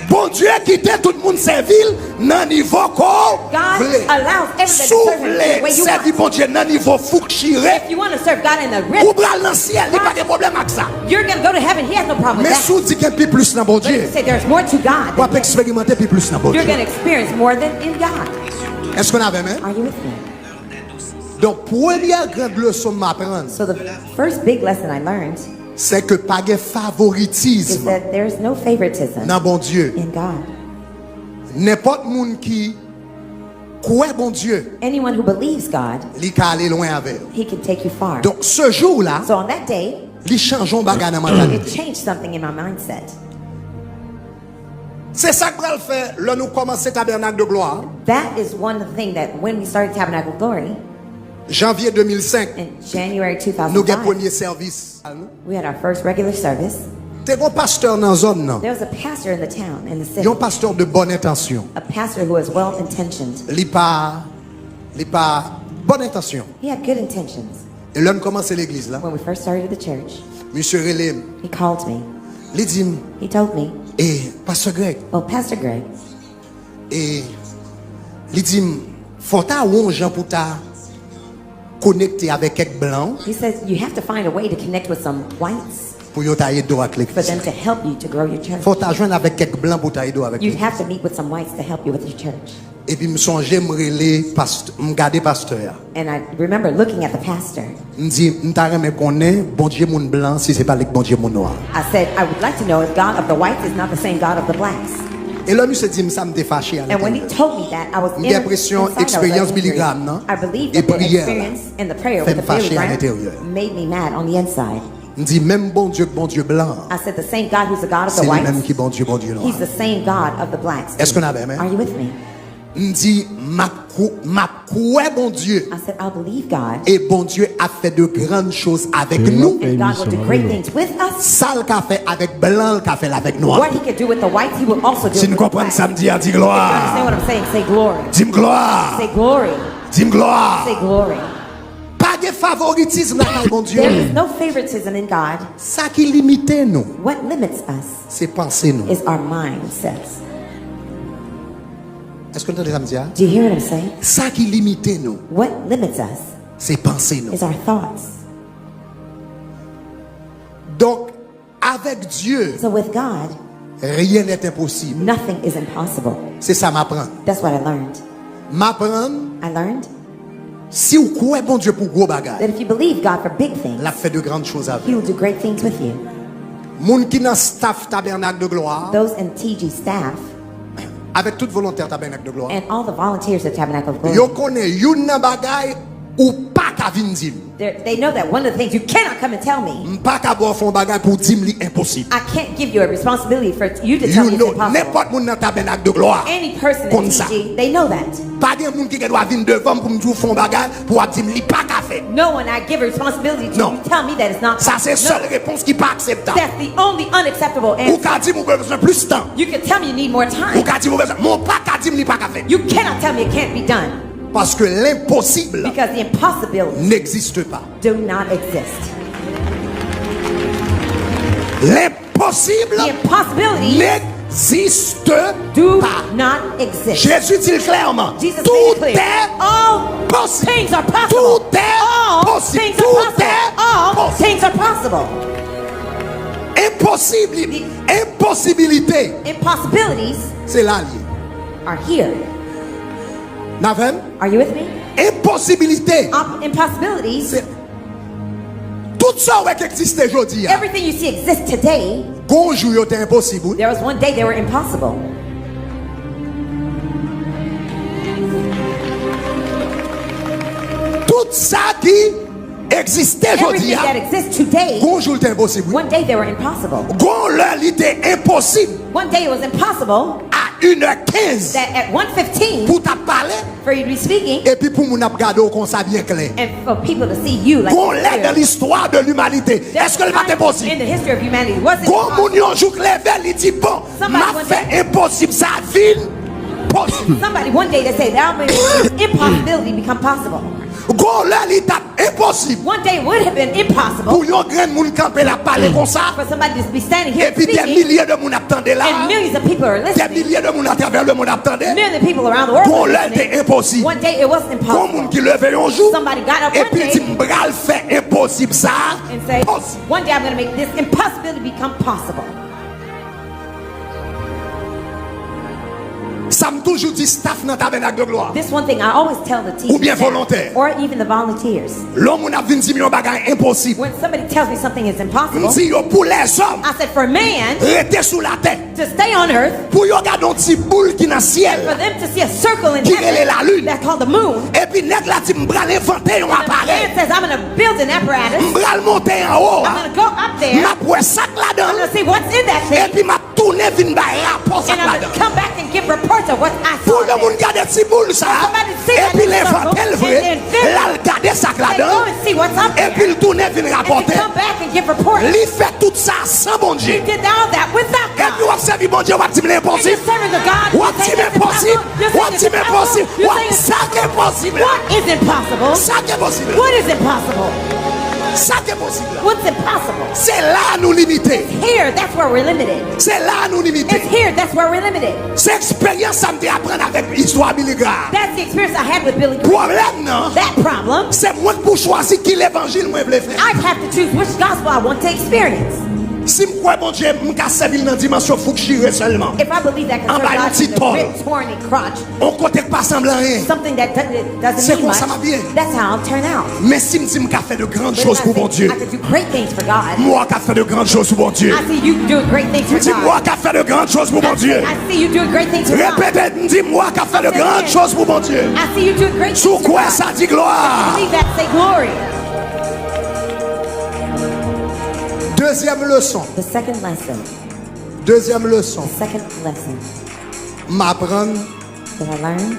Bon Dieu quittait tout le monde servir dans le niveau qu'on God voulait. allows everybody to serve him the way Soufflez, you servir want. bon Dieu dans le niveau fouchiré. If you want to serve God in the Ou rich, bral dans le ciel, il n'y a pas de problème avec ça. you're going to go to heaven. He has no problem with Mais that. si vous dites qu'il y a un peu plus dans bon But Dieu, if you say there's more to God, vous pouvez expérimenter plus dans bon you're Dieu. going to experience more than in God. Est-ce qu'on avait même? Are you with me? Donc, première grande leçon de m'apprendre, So the first big lesson I learned c'est que pas de is favoritisme that there's no favoritism dans bon Dieu. in God. N'importe monde qui croit bon Dieu, Anyone who believes God, il peut aller loin avec. he can take you far. Donc, ce jour-là, So on that day, il change un bagage dans ma it mentalité. changed something in my mindset. C'est ça que va le faire. Là, nous commençons tabernacle de gloire. That is one thing that when we started Tabernacle of Glory Janvier 2005, in January nous avons 2005, premier service. we had our first regular service. T'es un pasteur dans la zone, non? There was a pastor in the town, in the Il city, y a un pasteur de bonne intention. a pastor who was well-intentioned. Il pas bonne intention. He had good intentions. Et là, nous commençons l'église là. When we first started the church, Monsieur Relem, he called me. il dit, He told me, et pasteur Greg, well, Pastor Greg, et il dit, faut un gens pour ta connecter avec quelques blancs he says you have to find a way to connect with some whites pour y aider avec for l'église. them to help you to grow your church. Faut joindre avec quelques blancs pour t'aider avec You'd l'église. have to meet with some whites to help you with your church. Et puis me songer me reler pasteur, me garder pasteur. And I remember looking at the pastor. Me dit, m'ta me connaît bon Dieu moun blanc si c'est pas avec bon Dieu moun noir. I said, I would like to know if God of the whites is not the same God of the blacks. Et l'homme se dit ça me défâché à And when he l'intérieur. told me that, I was J'ai l'impression expérience Billy Graham, non? I believe Et that the prière experience and the prayer fait with me the Billy fâcher à Graham l'intérieur. made me mad on the inside. On dit même bon Dieu blanc. I said the same God who's the God of C'est the lui-même whites, qui bon Dieu noir. he's the same God of the blacks. Est-ce qu'on a bien, Are you with me? On dit ma bon Dieu. I said, I'll believe God. Et bon Dieu a fait de grandes choses avec nous. And God will do great things with us. Ça le qu'a fait avec blanc, le qu'a fait avec noir. What he could do with the whites, he will also do Si with nous the comprenons blacks. ça, me dit, dis If you understand gloire. what I'm saying, say glory. Dis gloire. Say glory. Dis gloire. Say glory. Pas de favoritisme là, bon Dieu. There is no favoritism in God. Ça qui limite nous, What limits us c'est penser nous. is our mindsets. Est-ce que vous entendez ça me dire? Do you hear what I'm saying? Ça qui limite nous, What limits us c'est penser nous. is our thoughts. Donc, avec Dieu, So with God, rien n'est impossible. nothing is impossible. C'est ça m'apprend. That's what I learned. M'apprendre, I learned si vous croyez bon Dieu pour gros that bagages, if you believe God for big things, il a fait de grandes choses avec. he will do great things with you. Moun qui dans staff tabernacle de gloire, Those in TG staff avec toute volontaire tabernacle de gloire, and all the volunteers at Tabernacle of yo Glory, connaît yon nan bagay ou pas ka vin dim. they know that one of the things you cannot come and tell me. Pas ka bo fon bagay pour dim li impossible. I can't give you a responsibility for you to tell You me it's know, impossible. n'importe moun nan tabernacle de gloire. Any person Comme in ça. TG, they know that. Pas de moun qui doit vin devant pour me dire fon bagay pour dim li pas ka fait. No one I give a responsibility to, Non. you tell me that it's not Ça c'est possible. seule réponse qui pas acceptable. That's the only unacceptable Ou answer. ka di moun besoin plus temps. You can tell me you need more Ou time. ka di moun besoin mon pas ka dim li pas ka fait. You cannot tell me it can't be done Parce que l'impossible because the impossibilities n'existe pas. do not exist. L'impossible The impossibilities n'existe do pas. not exist. Jésus dit clairement, Jesus tout made it clear. est All possible. things are possible. Tout est All possible. things Tout are possible. est All possible. things are possible. Impossibilité, Impossibilities c'est là lié. are here. N'avem? Are you with me? Impossibilité, Impossibilities, c'est tout ça qui existe aujourd'hui. everything you see exists today. Gonjou yo te impossible. There was one day they were impossible. Tout ça qui existe aujourd'hui. Everything that exists today, Gonjou te impossible. one day they were impossible. Gon l'heure il était impossible One day it was impossible à 1h15 that at 1:15 pour t'a parler for you to be speaking et puis pour moun ap gade au comme ça bien clair. and for people to see you like Gon l'heure dans l'histoire de l'humanité. Est-ce que le matin in possible? the history of humanity was it Gon moun impossible? yon jouk level, il dit bon, Somebody m'a one fait impossible ça ville possible. Somebody one day they say that impossibility become possible. Gon l'heure il tape impossible. One day it would have been impossible Pour yon grand moun camper la parler comme ça for somebody to be standing here et puis des speaking milliers de moun attendent là. and millions of people are Des listening. milliers de moun à travers le monde attendent. Millions of people around the world Gon were l'heure listening. était impossible. One day it wasn't Gon moun impossible. qui leve un jour Somebody got up et one puis dit day m'bral fait impossible ça and say, possible. one day I'm going to make this impossibility become possible. Ça me toujours dit staff dans tabernacle de gloire. This one thing I always tell the Ou bien teachers volontaire. or even the volunteers. L'homme a vu dire bagay impossible. When somebody tells me something is impossible, Dit yo pour les hommes I said for man rester sous la tête. to stay on earth, Pour yo garder un petit boule qui dans for ciel. them to see a circle in Qui relève la lune. heaven that's called the moon. Et puis nèg la dit m'bral inventer un And the man appareil. says, I'm going to build an apparatus. M'bral monter en haut. I'm going to go up there. M'a poué sac I'm là-dedans. going to see what's in that Et thing. puis m'a tourner vinn bay rapport sac And I'm going to là-dedans. come back and give reports of what I Pour saw. le monde garder petit boule ça. Somebody see Et that puis little l'inventer le circle, vrai. and then Là le garder sac They là-dedans. go and see what's up Et there. puis le tourner vinn And to rapporter. come back and give reports. Li fait tout ça sans bon Dieu. He did all that without Et puis God. on servi bon Dieu, on va dire And l'impossible. you're serving the God who What says is it's impossible? impossible. You're What saying is it's impossible? impossible. You're What saying it's ça qui est possible? What is impossible? Ça qui est possible. What is impossible? Ça qui est possible. What's impossible? C'est là nous limiter. Here, that's where we're limited. C'est là nous limiter. It's here, that's where we're limited. C'est expérience ça me dit apprendre avec l'histoire Billy Graham. That's the experience I had with Billy Graham. Problème non. That problem, C'est moi pour choisir qui l'évangile moi veux faire. I'd have to choose which gospel I want to experience. Si je crois bon Dieu, je vais servir dans la dimension, il faut que je tire seulement. If I believe that En bas, un petit tol. torn and crotch, On ne compte pas sembler rien. something that doesn't C'est mean comme much, ça, ma bien. that's how I'll turn out. Mais si je dis que je faire de grandes But choses if pour I mon say Dieu, I could do great things for God. moi qui fais de grandes choses pour mon Dieu. I see you doing great things for Dis-moi God. qui fait de grandes choses pour mon Dieu. I see you doing great things for God. Répétez, dis-moi qui fait de grandes choses pour mon Dieu. I see you doing great Sous things for quoi God. ça dit gloire? Believe that, say glory. Deuxième leçon. The second lesson. Deuxième leçon. The second lesson M'apprendre that I learned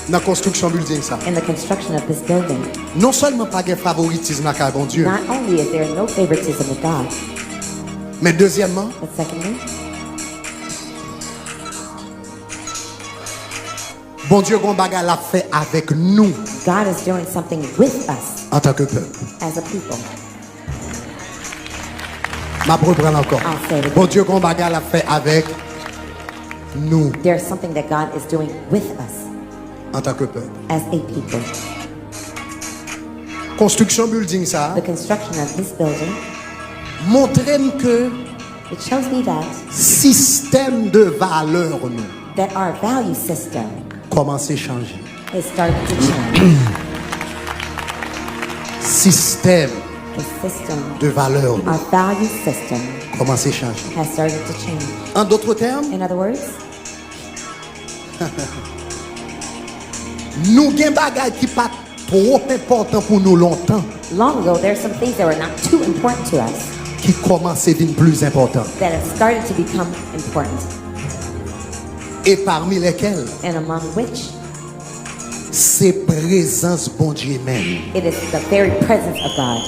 dans la construction building ça. in the construction of this building. Non seulement pas de favoritisme dans le bon Dieu, Not only is there no favoritism with God, mais deuxièmement, but secondly, bon Dieu gon bagay l'a fait avec nous God is doing something with us en tant que peuple. as a people. M'a reprendre encore. I'll say it again. Bon Dieu gon bagay l'a fait avec nous There's something that God is doing with us en tant que peuple. as a people. Construction building ça The construction of this building, montre que it shows me that système de valeur nous our value system commence à changer. is starting to change. Système The system, de valeur nous our value system, commence à changer. has started to change. En d'autres termes, In other words, nous gen bagay qui pas trop important pour nous longtemps long ago, there's some things that were not too important to us qui commencent à devenir plus important. that have started to become important, Et parmi lesquels and among which c'est présence bon Dieu même. it is the very presence of God.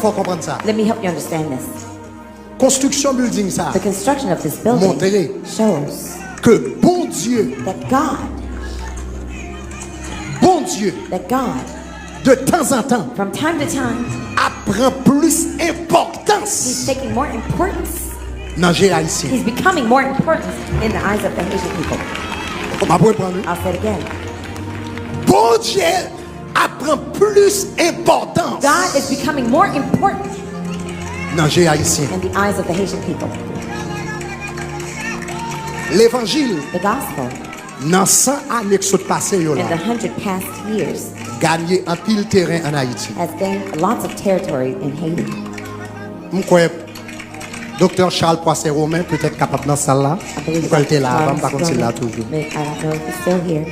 Faut comprendre ça. Let me help you understand this. Construction building ça The construction of this building Monterey. shows que bon Dieu, that God, de temps en temps, from time to time, apprend plus He's importance taking more importance. dans les haïtiens. He's becoming more important in the eyes of the Haitian people. I'll say it again. Bon Dieu apprend plus importance God is becoming more important dans les haïtiens. in the eyes of the Haitian people. L'évangile, The gospel, dans 100 années qui sont passées, in the 100 past years, gagné un pile terrain en Haïti. has gained lots of territory in Haiti. Je crois Docteur Charles Poisset-Romain peut-être capable dans salle là. I believe Pourquoi il était là avant, Charles par contre c'est là toujours. Roman, I don't know if he's still here.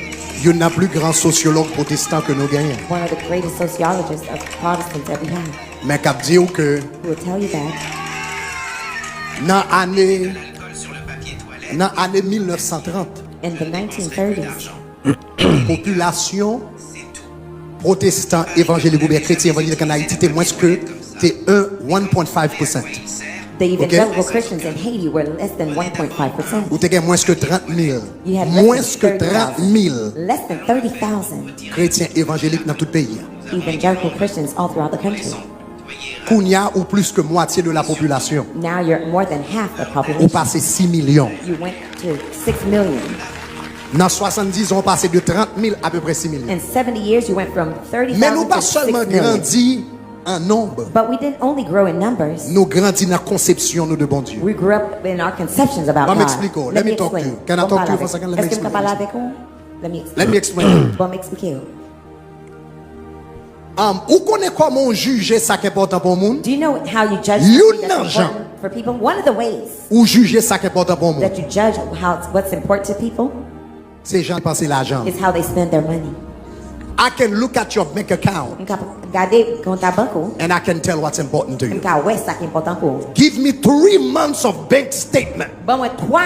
Il y a un plus grand sociologue protestant que nous gagnons. One of the greatest sociologists of Protestants that we have. Mais cap dit que Who will tell you that dans l'année 1930, in the 1930s, population protestant évangélique ou bien chrétien évangélique en Haïti était moins que 1.5%. the evangelical Christians in Haiti were less than 1.5%. Ou te moins que 30 000. You had Moins less que than 30 000 less than 30,000 chrétiens évangéliques dans tout le pays. evangelical Christians all throughout the country. Kounia ou plus que moitié de la population. Now you're more than half the Ou population. passé 6 millions. You went to 6 million. Dans 70 ans, on passé de 30 000 à peu près 6 millions. In 70 years, you went from Mais nous 30,000 pas to 6 seulement million. grandi en nombre. But we didn't only grow in numbers. Nous grandis dans la conception nous de bon Dieu. We grew up in our conceptions about Let me God. explain. Let me talk to you. Can I talk to you for a second? Let me Est-ce que explain. tu parles avec moi? Let me Let me explain. Bon, m'expliquer. Ou connaît comment on juge ça qui est important pour le monde? Do you know how you judge You something that's know, important for people? One of the ways Ou juger ça qui est important pour le monde? that you judge what's important to people C'est gens passer l'argent. is how they spend their money. I can look at your bank account Gade conta banco, and I can tell what's important to you. ka wè sa ki important pou. Give me 3 months of bank statement. Bon, mwen 3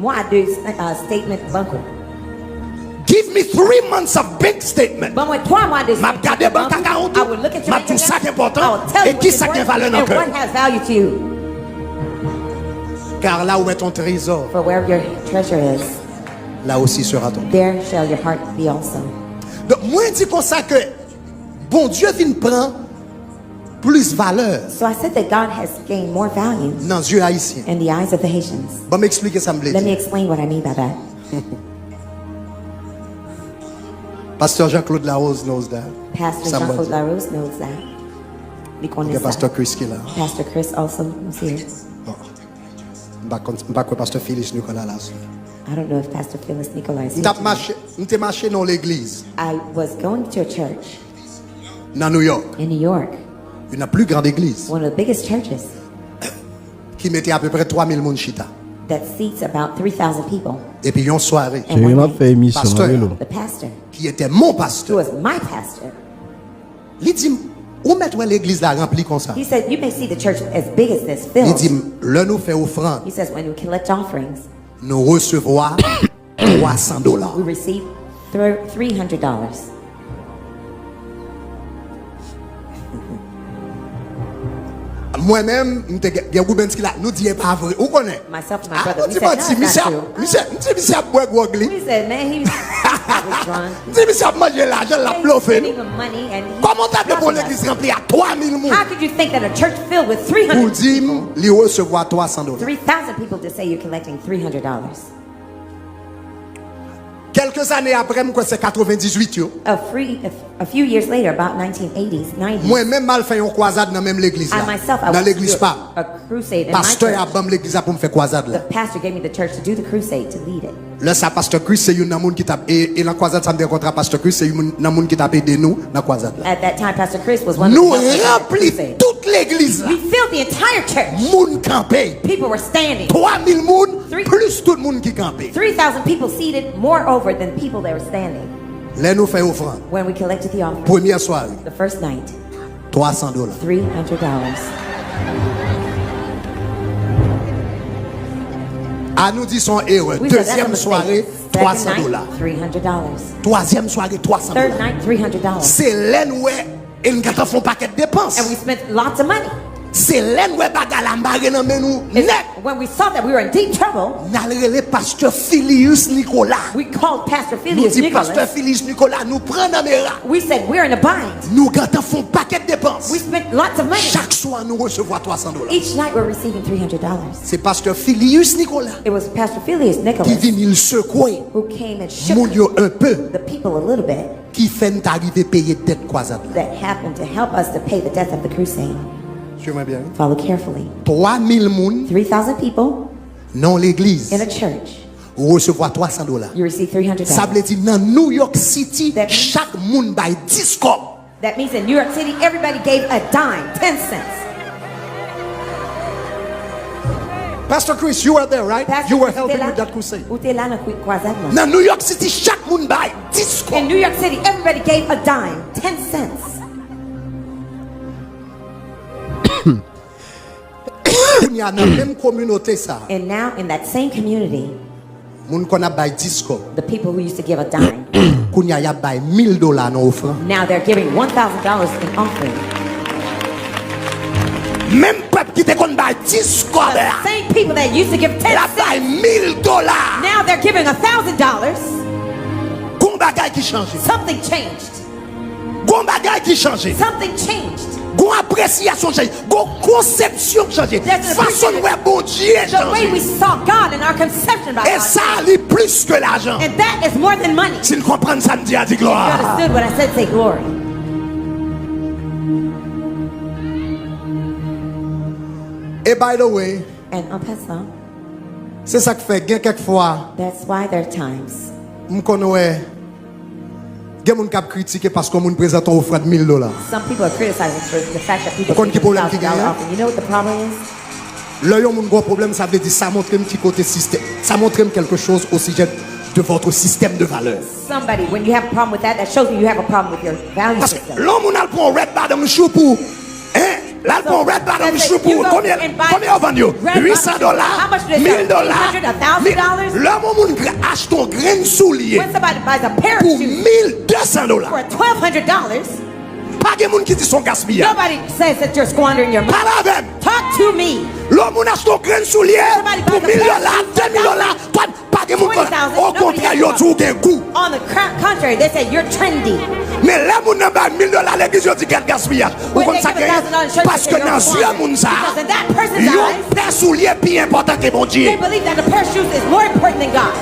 mois de statement banco. Give me 3 months of bank statement. Bon, mwen 3 mois de M'a regardé bank account. I will look at your M'a bank tout ça account. qui est important. I will tell Et you qui what's ça qui est important valeur dans and le what cœur. has value to you. Car là où est ton trésor, For where your treasure is, là aussi sera ton. there shall your heart be also. Donc moi je dis comme ça que bon Dieu vient prendre plus valeur So I said that God has gained more value dans les yeux haïtiens. in the eyes of the Haitians. Bon m'expliquer ça me Let me plaît. explain what I mean by that. Pasteur Jean-Claude Larose knows that. Pastor Somebody. Jean-Claude Larose knows that. li connaît ça. Pasteur Chris qui est là. Pastor Chris also was here. Pas que Pasteur Phyllis Nicolas là. I don't know if Pastor Phyllis Nicolai is here. M'te marché dans l'église. I was going to a church Dans New York. in New York, Une plus grande église. one of the biggest churches Qui mettait à peu près 3000 moun chita. that seats about 3,000 people. Et puis une soirée. And one night, fait émission Pasteur. the pastor, Qui était mon who pasteur. was my pastor, Il dit, où mettre l'église là remplie comme ça? he said, you may see the church as big as this Il filled. dit, là nous fait offrande. He says, when we collect offerings, Nous recevons $300. we receive $300. Moi-même, nous disons pas vrai. Vous connaissez? Myself and my Ah, brother, nous we disons said, no, it's not true. monsieur a boire grogli. We said, man, he was probably drunk. Nous disons monsieur a mangé l'argent, la He's bluffé. spending the money and he's Comment t'as pour bluffing l'église us. remplie à 3000 moun? How could you think that a church filled with Pour 300 dire, people, il recevoir $300. 3,000 people to say you're collecting $300? Quelques années après, moi c'est 98 yo. A few years later, about 1980s, 90s, Moi-même mal fait une croisade dans même l'église I là. myself, I Dans went l'église to pas. a crusade in my Pasteur a church. bam l'église là pour me faire croisade The là. pastor gave me the church to do the crusade, to lead it. Là ça pasteur Chris c'est une moun qui t'a et la croisade ça me rencontre pasteur Chris c'est une moun qui t'a aidé nous dans croisade là. At that time, Pastor Chris was one of Nous the helpers at the rempli crusade. toute l'église là. We filled the entire church. Moun campé. People were standing. 3000 moun Three- plus tout le monde qui campé. 3,000 people seated, more over than people that were standing. Là nous fait offrande. When we collected the offering, Première soirée, the first night, $300. $300. À nous dit son erreur. We said that's a Deuxième mistake. soirée, Second $300. night, $300. Troisième soirée, $300. Third night, $300. C'est là où ils nous font paquet de dépenses. And we spent lots of money. C'est là où bagala mbare nan men nous It's net. when we saw that we were in deep trouble, N'allez pasteur Philius Nicolas. we called Pastor Nous Phileas dit pasteur Nicholas. Philius Nicolas nous prend dans mes rats. We said, we're in a bind. Nous gâtons font paquet de dépenses. We spent lots of money. Chaque soir nous recevons $300. Each night we're receiving $300. C'est pasteur Philius Nicolas It was Pastor Phileas qui Nicholas vient il secouer who came and shook moun yo un peu the people a little bit qui fait nous arriver payer dette croisade. that happened to help us to pay the debt of the crusade. Suivez-moi bien. Follow carefully. 3000 moun 3,000 people dans l'église in a church. recevoir $300. You receive $300. Ça veut dire dans New York City, That- chaque moun bay 10 cob. That means in New York City, everybody gave a dime, 10 cents. Pastor Chris, you were there, right? Pastor You were Chris, helping t'es là? with that crusade. Ou t'es là dans la croisade, non? Dans New York City, chaque moun bay 10 cob. In New York City, everybody gave a dime, 10 cents. Il y a dans la même communauté ça. And now in that same community, Moun kon a bay 10 cob. the people who used to give a dime, Kounya ya bay $1,000 nan offrande. now they're giving $1,000 in offering. Même peuple qui te kon bay 10 cob. The same people that used to give 10 La cents, bay $1,000. now they're giving $1,000. Gon bagay qui change. Something changed. Gon bagay qui change. Something changed. Gon appréciation change. Gon conception change. There's a Façon ouais bon Dieu The way we change. saw God in our conception by Et God. ça li plus que l'argent. And that is more than money. Si nous comprenons ça, nous dit à dire You gloire. understood what I said, say glory. Et by the way, And en passant, c'est ça qui fait quelquefois that's why there are times m'konoué gen moun k'ap critiquer parce que moun présente une offrande $1,000. some people are criticizing for the fact that people Vous comprenez give qui problème qui $1,000 gagne? offering. You know what the problem is? Là yon moun gros problème, ça veut dire ça montre un petit côté système. Ça montre quelque chose au sujet de votre système de valeurs. Somebody, when you have a problem with that, that shows you have a problem with your value Parce que system. l'homme on a prend red bottom shoe pour là le prend red bottom that's shoe it. You pour go combien and buy on vend yo red $800 bottom shoes. How much do they sell? $1,000 $800, $1,000? l'homme on achète un grain soulier When somebody buys a pair of pour shoes $1,200. for $1,200, Pas de monde qui dit son gaspillage. nobody says that you're squandering your money. Pas la même. Talk to me. L'homme on achète un grain soulier Somebody pour buys a $1,000, pair of shoes, $2,000. Pas de monde. 20,000. Au contraire, yo tout gain coup. On the contrary, they say you're trendy. Mais là, moun nan ba $1,000 l'église yo dit quel gaspillage. Ou When comme they ça give $1,000 church, parce they que say dans you're yeux squandering. moun ça, Because in that person's yo eyes, paire soulier plus important que bon Dieu. they believe that a pair of shoes is more important than God.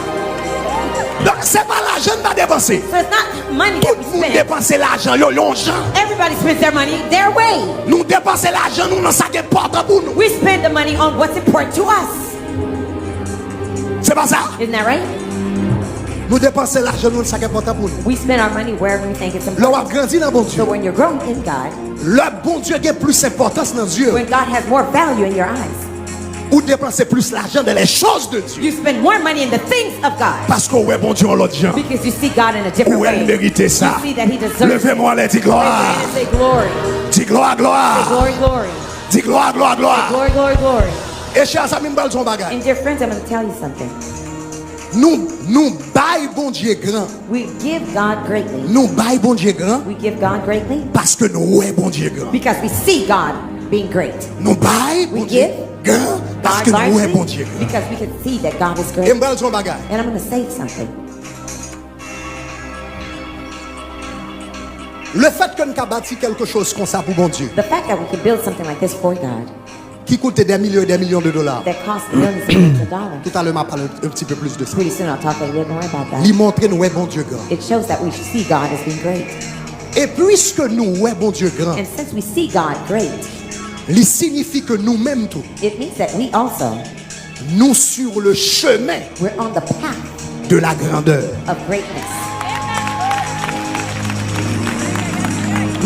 Donc c'est pas l'argent qu'on va dépenser. So it's not money Tout that le we monde spend. dépense l'argent, yo, yon gens. Everybody spends their money their way. Nous dépensons l'argent, nous dans ça qui est important pour nous. We spend the money on what's important to us. C'est pas ça? Isn't that right? Nous dépensons l'argent, nous dans ça qui est important pour nous. We spend our money wherever we think it's Là où on important. grandit dans bon Dieu. So when you're growing in God, Le bon Dieu a plus d'importance dans Dieu. when God has more value in your eyes, Ou dépenser plus l'argent dans les choses de Dieu. you spend more money in the things of God. Parce que ouais, bon Dieu, on l'autre gens. Because you see God in a different Où elle way. mérite ça. You see that He deserves it. Levez-moi les, dis gloire. Say glory. Dis gloire, gloire. Glory, glory. Dis gloire, gloire, gloire. Glory, glory, glory. Et chers amis, m'bal son bagay. And dear friends, I'm going to tell you something. Nous bail bon Dieu grand. We give God greatly. Nous bail bon Dieu grand We give God greatly parce que nous ouais bon Dieu grand. because we see God being great. Nous bail bon We Dieu give grand parce que God nous ouais bon largely Dieu grand. because we can see that God is Et great. m'bal son bagay. And I'm going to say something. Le fait que nous avons bâti quelque chose comme ça pour bon Dieu, The fact that we can build something like this for God qui coûte des millions et des millions de dollars. that costs millions and millions of dollars. Tout à l'heure, m'a parlé un petit peu plus de ça. Pretty soon I'll talk a little more about that. Lui montrer nous ouais bon Dieu grand. It shows that we see God as being great. Et puisque nous ouais bon Dieu grand, And since we see God great, il signifie que nous-mêmes tout, it means that we also, nous sur le chemin we're on the path de la grandeur. of greatness.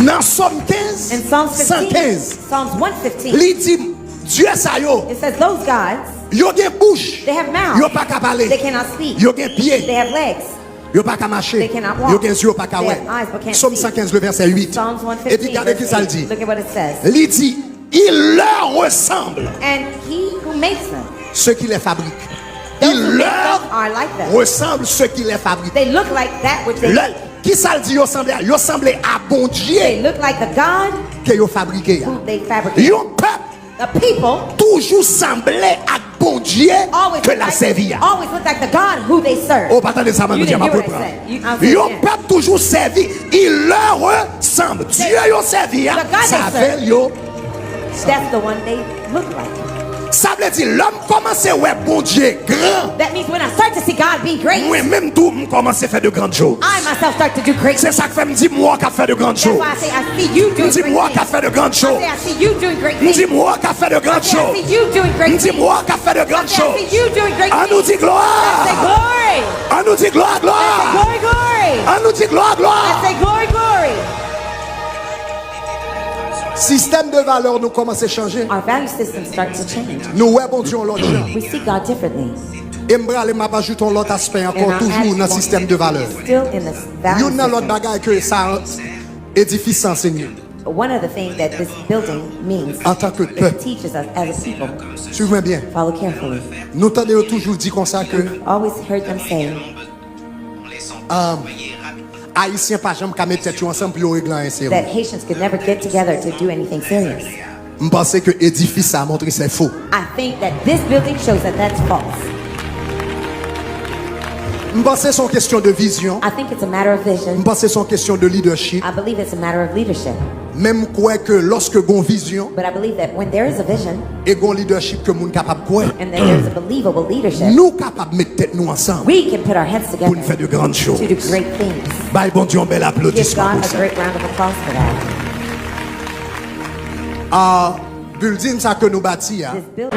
Dans Somme 15, In Psalms 15, 115, Psalms 115, il dit, Dieu ça yo, it says those gods, yo gen bouche, they have mouths, yo pas qu'à parler, they cannot speak, yo gen they pied, have legs, yo pas qu'à marcher, They cannot walk. yo gen yeux pas qu'à They ouais. have eyes but can't Somme see. 115, le verset 8. Psalms Et puis 115, regardez qui verse ça le 8. dit. Look at what it says. Il dit, il leur ressemble And he who makes them, ce qui les fabrique. those Il who make leur them are like them. ressemble ce qui les fabrique. They look like that which they Le, make. qui ça le dit, yo semble à bon They Dieu look like the God que yo fabriqué. who they fabricate. Yon peuple The people toujours semblé à bon Dieu always que look, la like, servia. always look like the God who they serve. Oh, pas attendez ça, You maintenant, didn't je hear vais what I prendre. said. I'll say it Yon again. peuple toujours servi, il leur ressemble. Dieu yon servi, The God ça they fait serve. yo. That's the one they look like. Ça veut dire, l'homme commence à ouais bon Dieu grand. That means when I start to see God being great, Moi-même tout, je commence à faire de grandes choses. I myself start to do great C'est things. ça que fait me dire, moi qui fait de grandes That's choses. why I say I see you Me doing dit, great moi qui things. fait de grandes I choses. say I see you doing great Me things. dit, moi qui fait de I grandes say I choses. see you doing Me great dit, things. moi qui fait de I grandes say I choses. see you doing great On nous things. dit I say gloire. glory. On nous dit gloire, I say gloire. glory, glory. On nous dit gloire, I gloire. say glory, glory. Système de valeur nous commence à changer. Our value system starts to change. Nous ouais bon Dieu on l'autre gens. We see God differently. Et m'brale m'a pas ajouté l'autre aspect And encore our toujours dans le attitude système de valeur. Still in the value Yon nan l'autre system. bagaille que ça édifice enseigne. One of the things that this building means En tant que is peuple. it teaches us as a people. Suivez bien. Follow carefully. Nous t'avons toujours dit comme ça que Always heard them say Haïtiens pas jamais qu'à mettre tête ensemble pour régler un série. that Haitians could never get together to do anything serious. Je pense que édifice ça a montré c'est faux. I think that this building shows that that's false. Je pense que c'est une question de vision. I think it's a matter of Je vision. pense que c'est une question de leadership. I believe it's a matter of leadership. Même quoi que lorsque gon vision But I believe that when there is a vision et gon leadership que moun capable quoi, and then there's a believable leadership, nous capable mettre tête nous ensemble we can put our heads pour together nous faire de grandes choses. to do great things. Bye bon Dieu un bel Give applaudissement God pour a ça. great round of applause for that. Building ça que nous bâti, This building